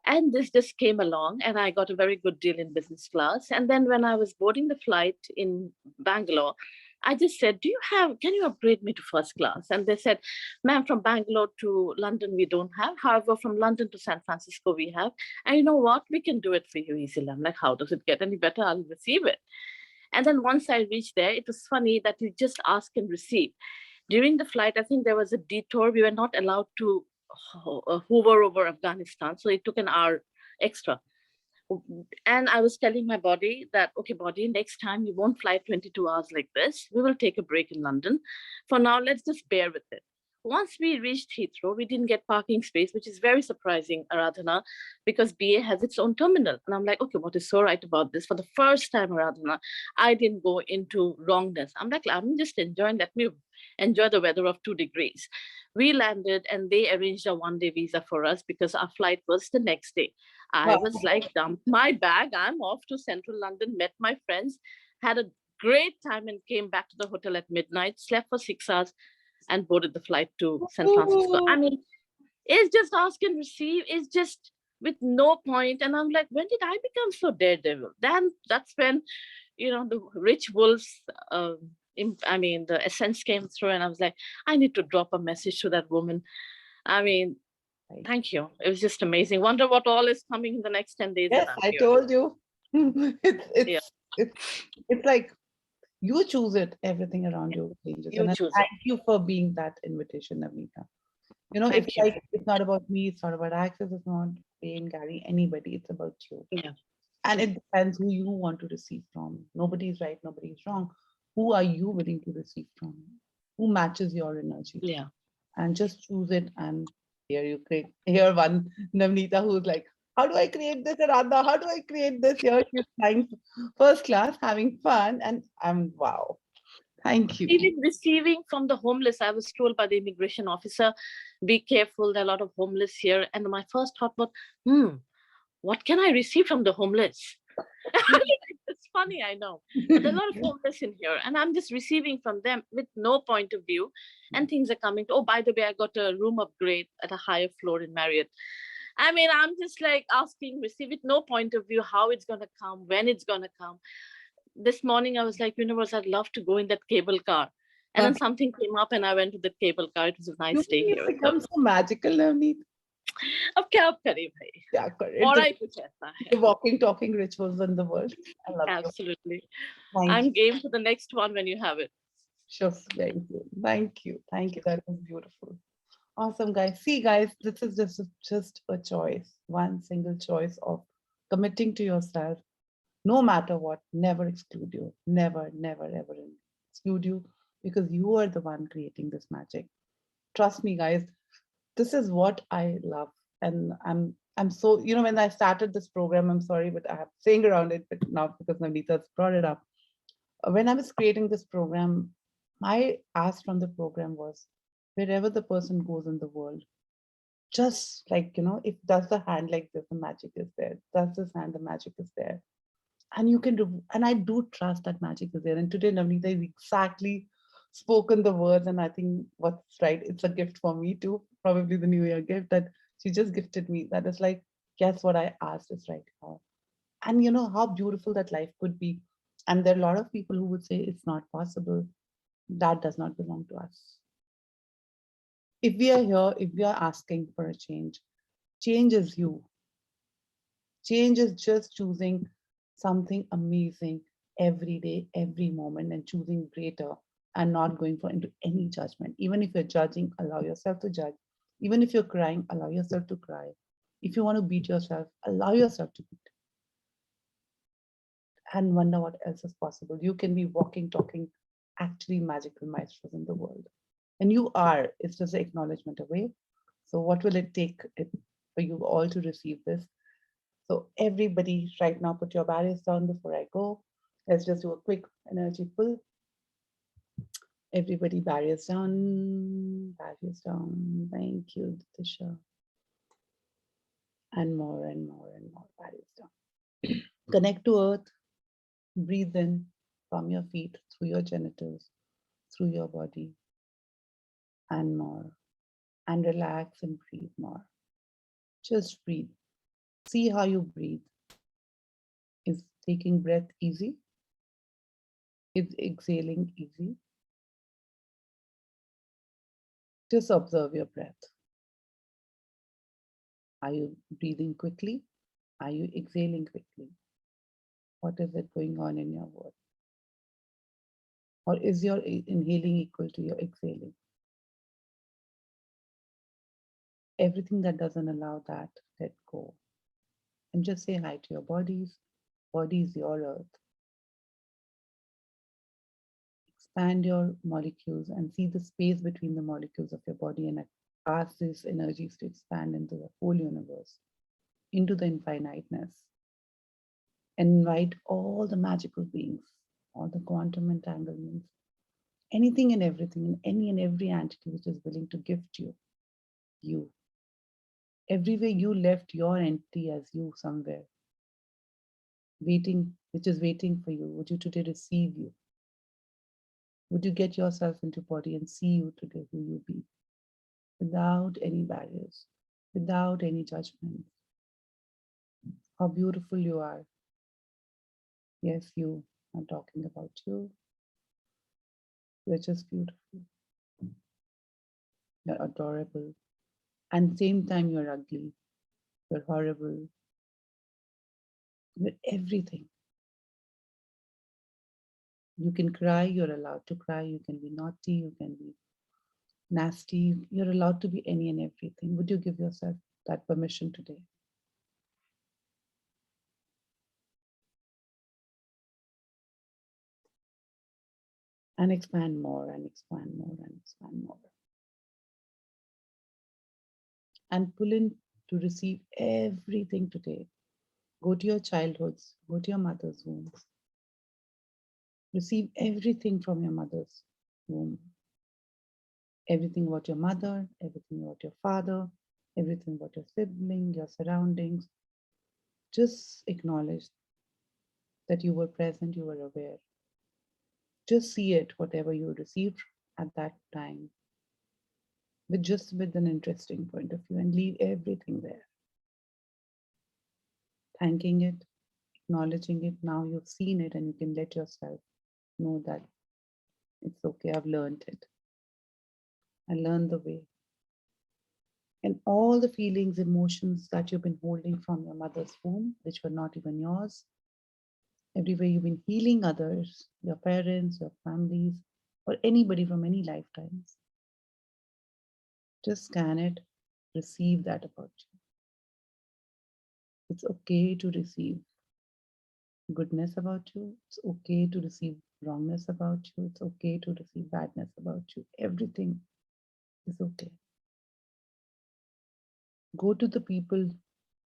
And this just came along, and I got a very good deal in business class. And then when I was boarding the flight in Bangalore, I just said, can you upgrade me to first class? And they said, ma'am, from Bangalore to London, we don't have. However, from London to San Francisco, we have. And you know what? We can do it for you easily. I'm like, how does it get any better? I'll receive it. And then once I reached there, it was funny that you just ask and receive. During the flight, I think there was a detour. We were not allowed to hover over Afghanistan. So it took an hour extra. And I was telling my body that, okay, body, next time you won't fly 22 hours like this. We will take a break in London. For now, let's just bear with it. Once we reached Heathrow, we didn't get parking space, which is very surprising, Aradhana, because BA has its own terminal. And I'm like, okay, what is so right about this? For the first time, Aradhana, I didn't go into wrongness. I'm like, I'm just enjoying, let me enjoy the weather of 2 degrees. We landed and they arranged a 1-day visa for us because our flight was the next day. I was like, dumped my bag. I'm off to central London, met my friends, had a great time and came back to the hotel at midnight, slept for 6 hours and boarded the flight to San Francisco. I mean, it's just ask and receive. It's just with no point. And I'm like, when did I become so daredevil? Then that's when, the rich wolves, the essence came through, and I was like, I need to drop a message to that woman. I mean, thank you. It was just amazing. Wonder what all is coming in the next 10 days Yes, that I'm I here. told you. it's Yeah. it's like you choose it, everything around you changes. You And choose it. thank you for being that invitation, Navneeta. Thank It's you. like it's not about me, it's not about Access, it's not Pain, Gary, anybody. It's about you. Yeah. And it depends who you want to receive from. Nobody's right, nobody's wrong. Who are you willing to receive from? Who matches your energy? Yeah. And just choose it. And here one Navneeta who's like, how do I create this, Aradhana? How do I create this? Here she's flying first class, having fun, and I'm wow. Thank you. Even receiving from the homeless, I was told by the immigration officer, be careful, there are a lot of homeless here. And my first thought was, what can I receive from the homeless? It's funny, I know. But there are a lot of homeless in here, and I'm just receiving from them with no point of view. And things are coming. Oh, by the way, I got a room upgrade at a higher floor in Marriott. I mean, I'm just like asking, receive it, no point of view, how it's going to come, when it's going to come. This morning, I was like, universe, I'd love to go in that cable car. And then something came up and I went to the cable car. It was a nice day here. It becomes so magical, Navneet. अब क्या करें भाई? Yeah, correct. और ही कुछ ऐसा है. The walking, talking rituals in the world. I love Absolutely. you. I'm game for the next one when you have it. Sure, thank you. Thank you. Thank you. That was beautiful. Awesome, guys. See, guys, this is just a choice, one single choice of committing to yourself, no matter what. Never exclude you. Never, never, ever exclude you, because you are the one creating this magic. Trust me, guys. This is what I love, and I'm so, when I started this program, I'm sorry, but I have saying around it, but now because Navneeta's brought it up. When I was creating this program, my ask from the program was, wherever the person goes in the world, just like, if does the hand like this, the magic is there. Does this hand, the magic is there. And you can do, and I do trust that magic is there. And today, Navneeta is exactly spoken the words, and I think what's right, it's a gift for me too, probably the New Year gift that she just gifted me. That is like, guess what I asked is right now. And you know how beautiful that life could be. And there are a lot of people who would say it's not possible. That does not belong to us. If we are here, if we are asking for a change is you. Change is just choosing something amazing every day, every moment, and choosing greater and not going for into any judgment. Even if you're judging, allow yourself to judge. Even if you're crying, allow yourself to cry. If you want to beat yourself, allow yourself to beat and wonder what else is possible. You can be walking, talking, actually magical maestros in the world. And you are, it's just an acknowledgement away. So what will it take for you all to receive this? So everybody right now, put your barriers down before I go. Let's just do a quick energy pull. Everybody barriers down, barriers down. Thank you, Tisha. And more and more and more barriers down. Connect to earth, breathe in from your feet, through your genitals, through your body, and more. And relax and breathe more. Just breathe. See how you breathe. Is taking breath easy? Is exhaling easy? Just observe your breath. Are you breathing quickly? Are you exhaling quickly? What is it going on in your world? Or is your inhaling equal to your exhaling? Everything that doesn't allow that, let go. And just say hi to your bodies. Body is your earth. Expand your molecules and see the space between the molecules of your body and ask these energies to expand into the whole universe, into the infiniteness. Invite all the magical beings, all the quantum entanglements, anything and everything, and any and every entity which is willing to gift you, you. Everywhere you left your entity as you somewhere, waiting, which is waiting for you. Would you today receive you? Would you get yourself into body and see you today, who you be, without any barriers, without any judgment? how beautiful you are. Yes, you. I'm talking about you. You're just beautiful. You're adorable. And same time, you're ugly. You're horrible. You're everything. You can cry. You're allowed to cry. You can be naughty. You can be nasty. You're allowed to be any and everything. Would you give yourself that permission today? And expand more and expand more and expand more. And pull in to receive everything today. Go to your childhoods, go to your mother's wombs. Receive everything from your mother's womb. Everything about your mother, everything about your father, everything about your sibling, your surroundings. Just acknowledge that you were present, you were aware. Just see it, whatever you received at that time, with an interesting point of view, and leave everything there. Thanking it, acknowledging it. Now you've seen it and you can let yourself know that it's okay, I've learned it. I learned the way. And all the feelings, emotions that you've been holding from your mother's womb, which were not even yours, everywhere you've been healing others, your parents, your families, or anybody from any lifetimes. Just scan it, receive that about you. It's okay to receive goodness about you. It's okay to receive wrongness about you. It's okay to receive badness about you. Everything is okay. Go to the people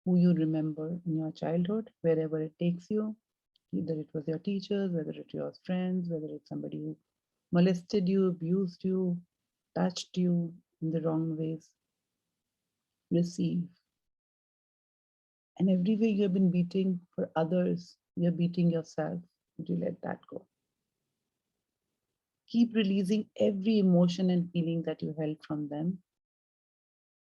who you remember in your childhood, wherever it takes you, either it was your teachers, whether it was friends, whether it's somebody who molested you, abused you, touched you in the wrong ways. Receive. And everywhere you have been beating for others, you're beating yourself. Would you let that go? Keep releasing every emotion and feeling that you held from them.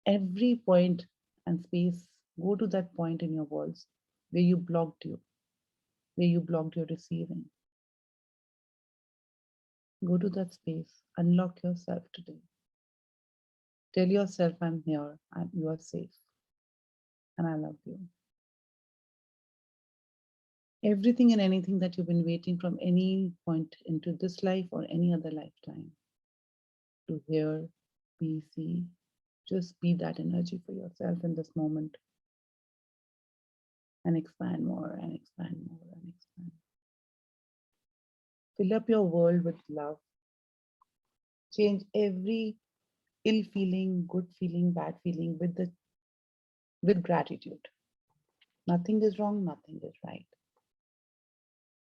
Every point and space, go to that point in your walls where you blocked your receiving. Go to that space, unlock yourself today. Tell yourself, I'm here, you are safe, and I love you. Everything and anything that you've been waiting from any point into this life or any other lifetime to hear, be, see, just be that energy for yourself in this moment and expand more and expand more and expand. Fill up your world with love. Change every ill feeling, good feeling, bad feeling with gratitude. Nothing is wrong, nothing is right.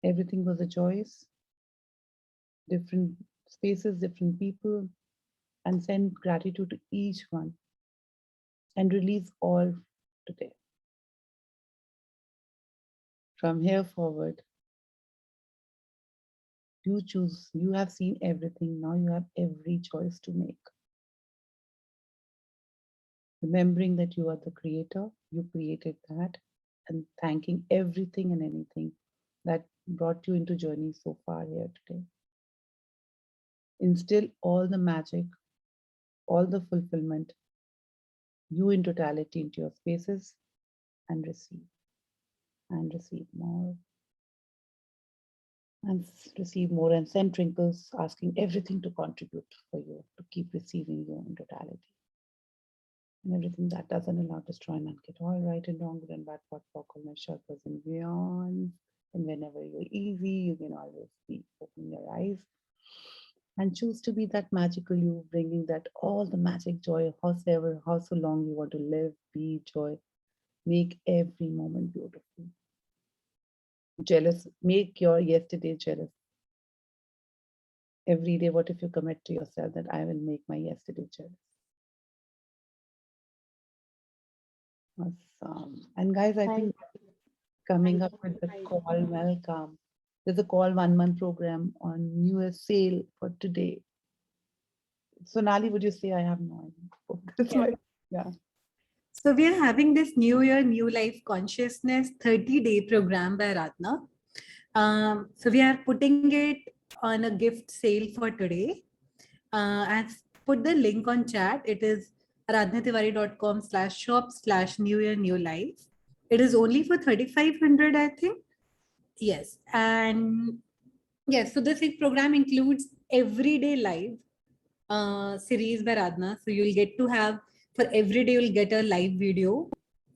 Everything was a choice, different spaces, different people, and send gratitude to each one and release all today. From here forward, you choose, you have seen everything, now you have every choice to make. Remembering that you are the creator, you created that, and thanking everything and anything that brought you into journey so far here today. Instill all the magic, all the fulfillment, you in totality into your spaces and receive more and receive more and send twinkles, asking everything to contribute for you to keep receiving you in totality. And everything that doesn't allow, destroy, and get all right and wrong, good and bad, what for, my chakras and beyond. And whenever you're easy, you can always be opening your eyes and choose to be that magical you, bringing that all the magic joy, howsoever, how so long you want to live, be joy, make every moment beautiful. Jealous, make your yesterday jealous. Every day, what if you commit to yourself that I will make my yesterday jealous? Awesome. And guys, I think coming up with the call, welcome. There's a call 1 month program on New Year's sale for today. Sonali, would you say I have no idea? Yeah. So we are having this New Year, New Life Consciousness 30-day program by Aradhana. So we are putting it on a gift sale for today. I've put the link on chat. It is aradhanatiwari.com/shop/New Year, New Life. It is only for 3,500, I think. Yes. And yes, so this program includes everyday live series by Aradhana. So you'll get to have, for every day, you'll get a live video.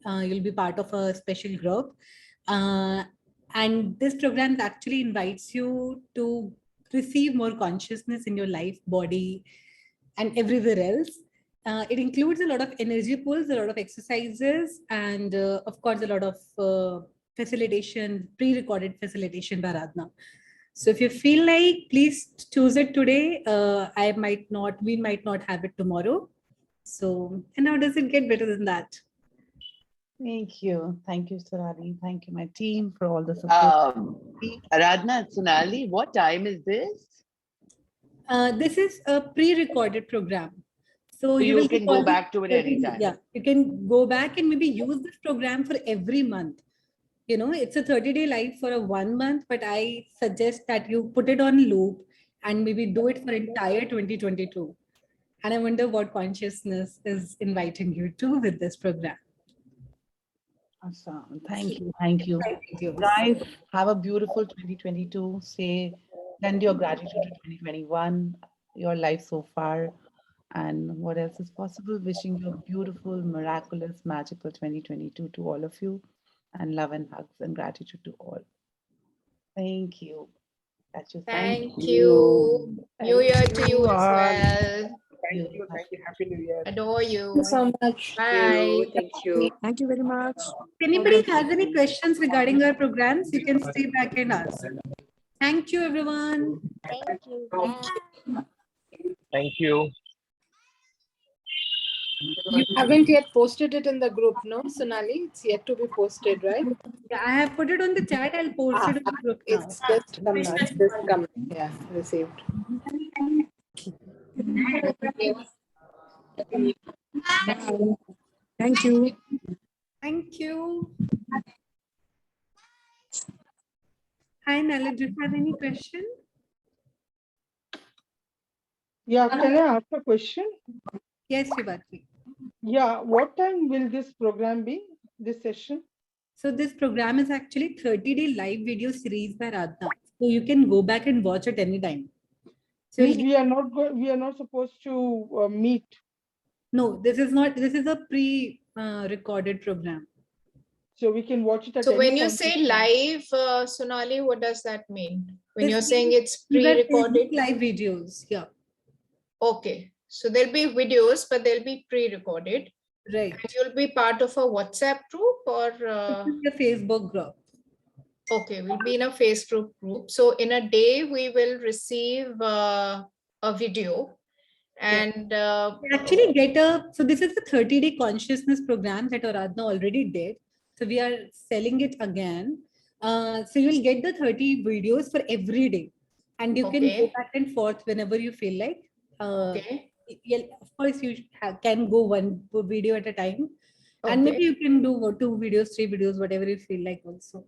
You'll be part of a special group. And this program actually invites you to receive more consciousness in your life, body, and everywhere else. It includes a lot of energy pulls, a lot of exercises, and of course, a lot of facilitation, pre-recorded facilitation by Aradhana. So if you feel like, please choose it today. We might not have it tomorrow. So, and how does it get better than that? Thank you. Thank you, Sarali. Thank you, my team, for all the support. Aradhana, Sonali, what time is this? This is a pre-recorded program. So you can go back to it anytime. Yeah, you can go back and maybe use this program for every month. You know, it's a 30-day live for a 1 month, but I suggest that you put it on loop and maybe do it for entire 2022. And I wonder what consciousness is inviting you to with this program. Awesome. Thank you. Thank you. Guys, have a beautiful 2022. Send your gratitude to 2021, your life so far, and what else is possible. Wishing you a beautiful, miraculous, magical 2022 to all of you, and love and hugs and gratitude to all. Thank you. Thank you. New Year to you as well. Thank you. Thank you. Happy New Year. Adore you. Thank you so much. Bye. Thank you. Thank you very much. If anybody has any questions regarding our programs, you can stay back and ask. Thank you, everyone. Thank you. Thank you. You haven't yet posted it in the group, no, Sonali? It's yet to be posted, right? Yeah, I have put it on the chat. I'll post it in the group now. It's just come now. It's just come. Yeah, received. Thank you. Thank you. Hi, Nala. Do you have any question? Yeah, can I ask a question? Yes, Shivati. Yeah, what time will this program be, this session? So this program is actually 30-day live video series by Aradhana. So you can go back and watch it anytime. So we are not supposed to meet. No, this is a pre-recorded program. So we can watch it at So any when you time. say live, Sonali, what does that mean? When you're saying it's pre-recorded? Live videos, yeah. Okay. So there'll be videos, but they'll be pre-recorded. Right. And you'll be part of a WhatsApp group or a Facebook group. Okay, we'll be in a Facebook group. So in a day, we will receive a video. And actually so this is a 30-day consciousness program that Aradhana already did. So we are selling it again. So you'll get the 30 videos for every day. And you can go back and forth whenever you feel like. Yeah, of course, you can go one video at a time. And maybe you can do 2 videos, 3 videos, whatever you feel like also.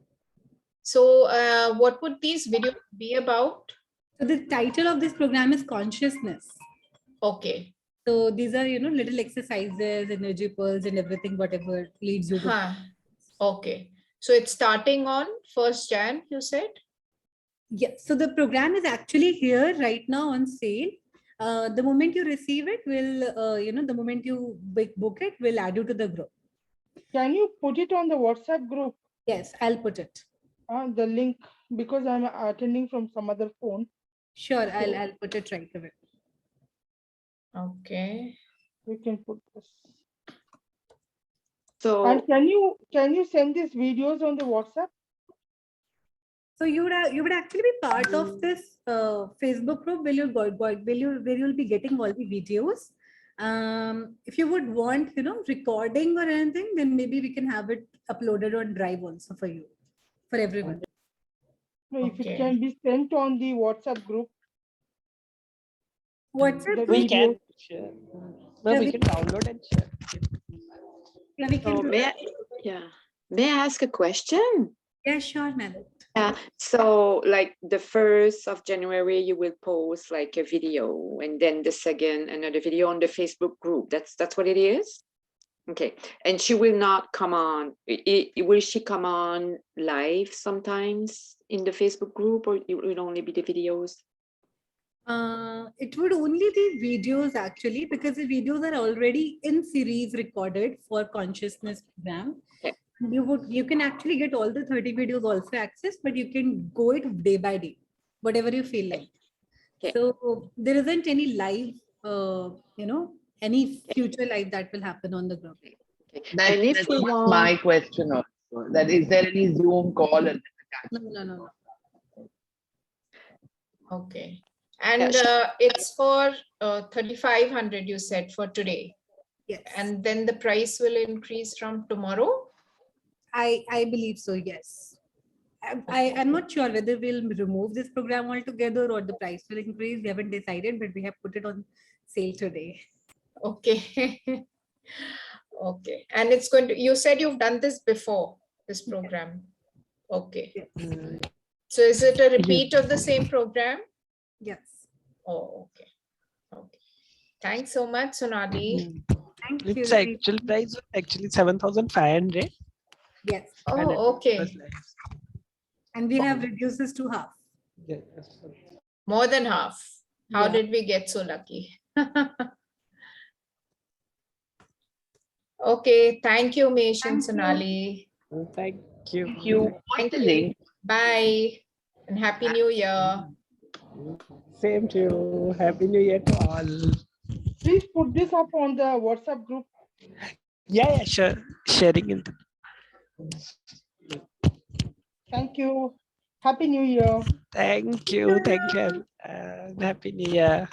So what would these videos be about? So the title of this program is Consciousness. Okay. So these are, little exercises, energy pulls and everything, whatever leads you to. Okay. So it's starting on 1st Jan, you said? Yeah. So the program is actually here right now on sale. The moment you receive it, the moment you book it, we'll add you to the group. Can you put it on the WhatsApp group? Yes, I'll put it. The link, because I'm attending from some other phone. Sure, I'll put it right away. Okay. We can put this. So, and can you send these videos on the WhatsApp? So you would actually be part of this Facebook group where you'll be getting all the videos. If you would want, recording or anything, then maybe we can have it uploaded on Drive also for you, for everyone. No, if it can be sent on the WhatsApp group. WhatsApp we can share. No, we can download and share. Yeah, we can So do may that. may I ask a question? Yeah, sure, Mel. Yeah. So like the 1st of January, you will post like a video, and then the second another video on the Facebook group. That's what it is. Okay. And she will not come on. Will she come on live sometimes in the Facebook group, or it will only be the videos? It would only be videos actually, because the videos are already in series recorded for consciousness program. Okay. You can actually get all the 30 videos also accessed, but you can go it day by day, whatever you feel like. Okay. So there isn't any live, any future live that will happen on the group. If we That's want, my question also. That is there any Zoom call? No. Okay. And Yeah, it's for 3,500, you said, for today. Yes. And then the price will increase from tomorrow? I believe so, yes. I'm not sure whether we'll remove this program altogether or the price will increase. We haven't decided, but we have put it on sale today. Okay. Okay. And it's going to, you said you've done this before, this program. Okay. So is it a repeat of the same program? Yes. Oh, okay. Okay. Thanks so much, Sonali. Thank you. Its actual price was actually 7,500. Yes. Oh, okay. And we have reduced this to half. Yes. More than half. How Yeah. did we get so lucky? Okay. Thank you, Mesh and Sonali. Thank you. Thank you. What's the link? Bye. And Happy New Year. Same to you. Happy New Year to all. Please put this up on the WhatsApp group. Yeah, sure. Sharing it. Thank you. Happy New Year. Thank you. Thank you. Happy New Year.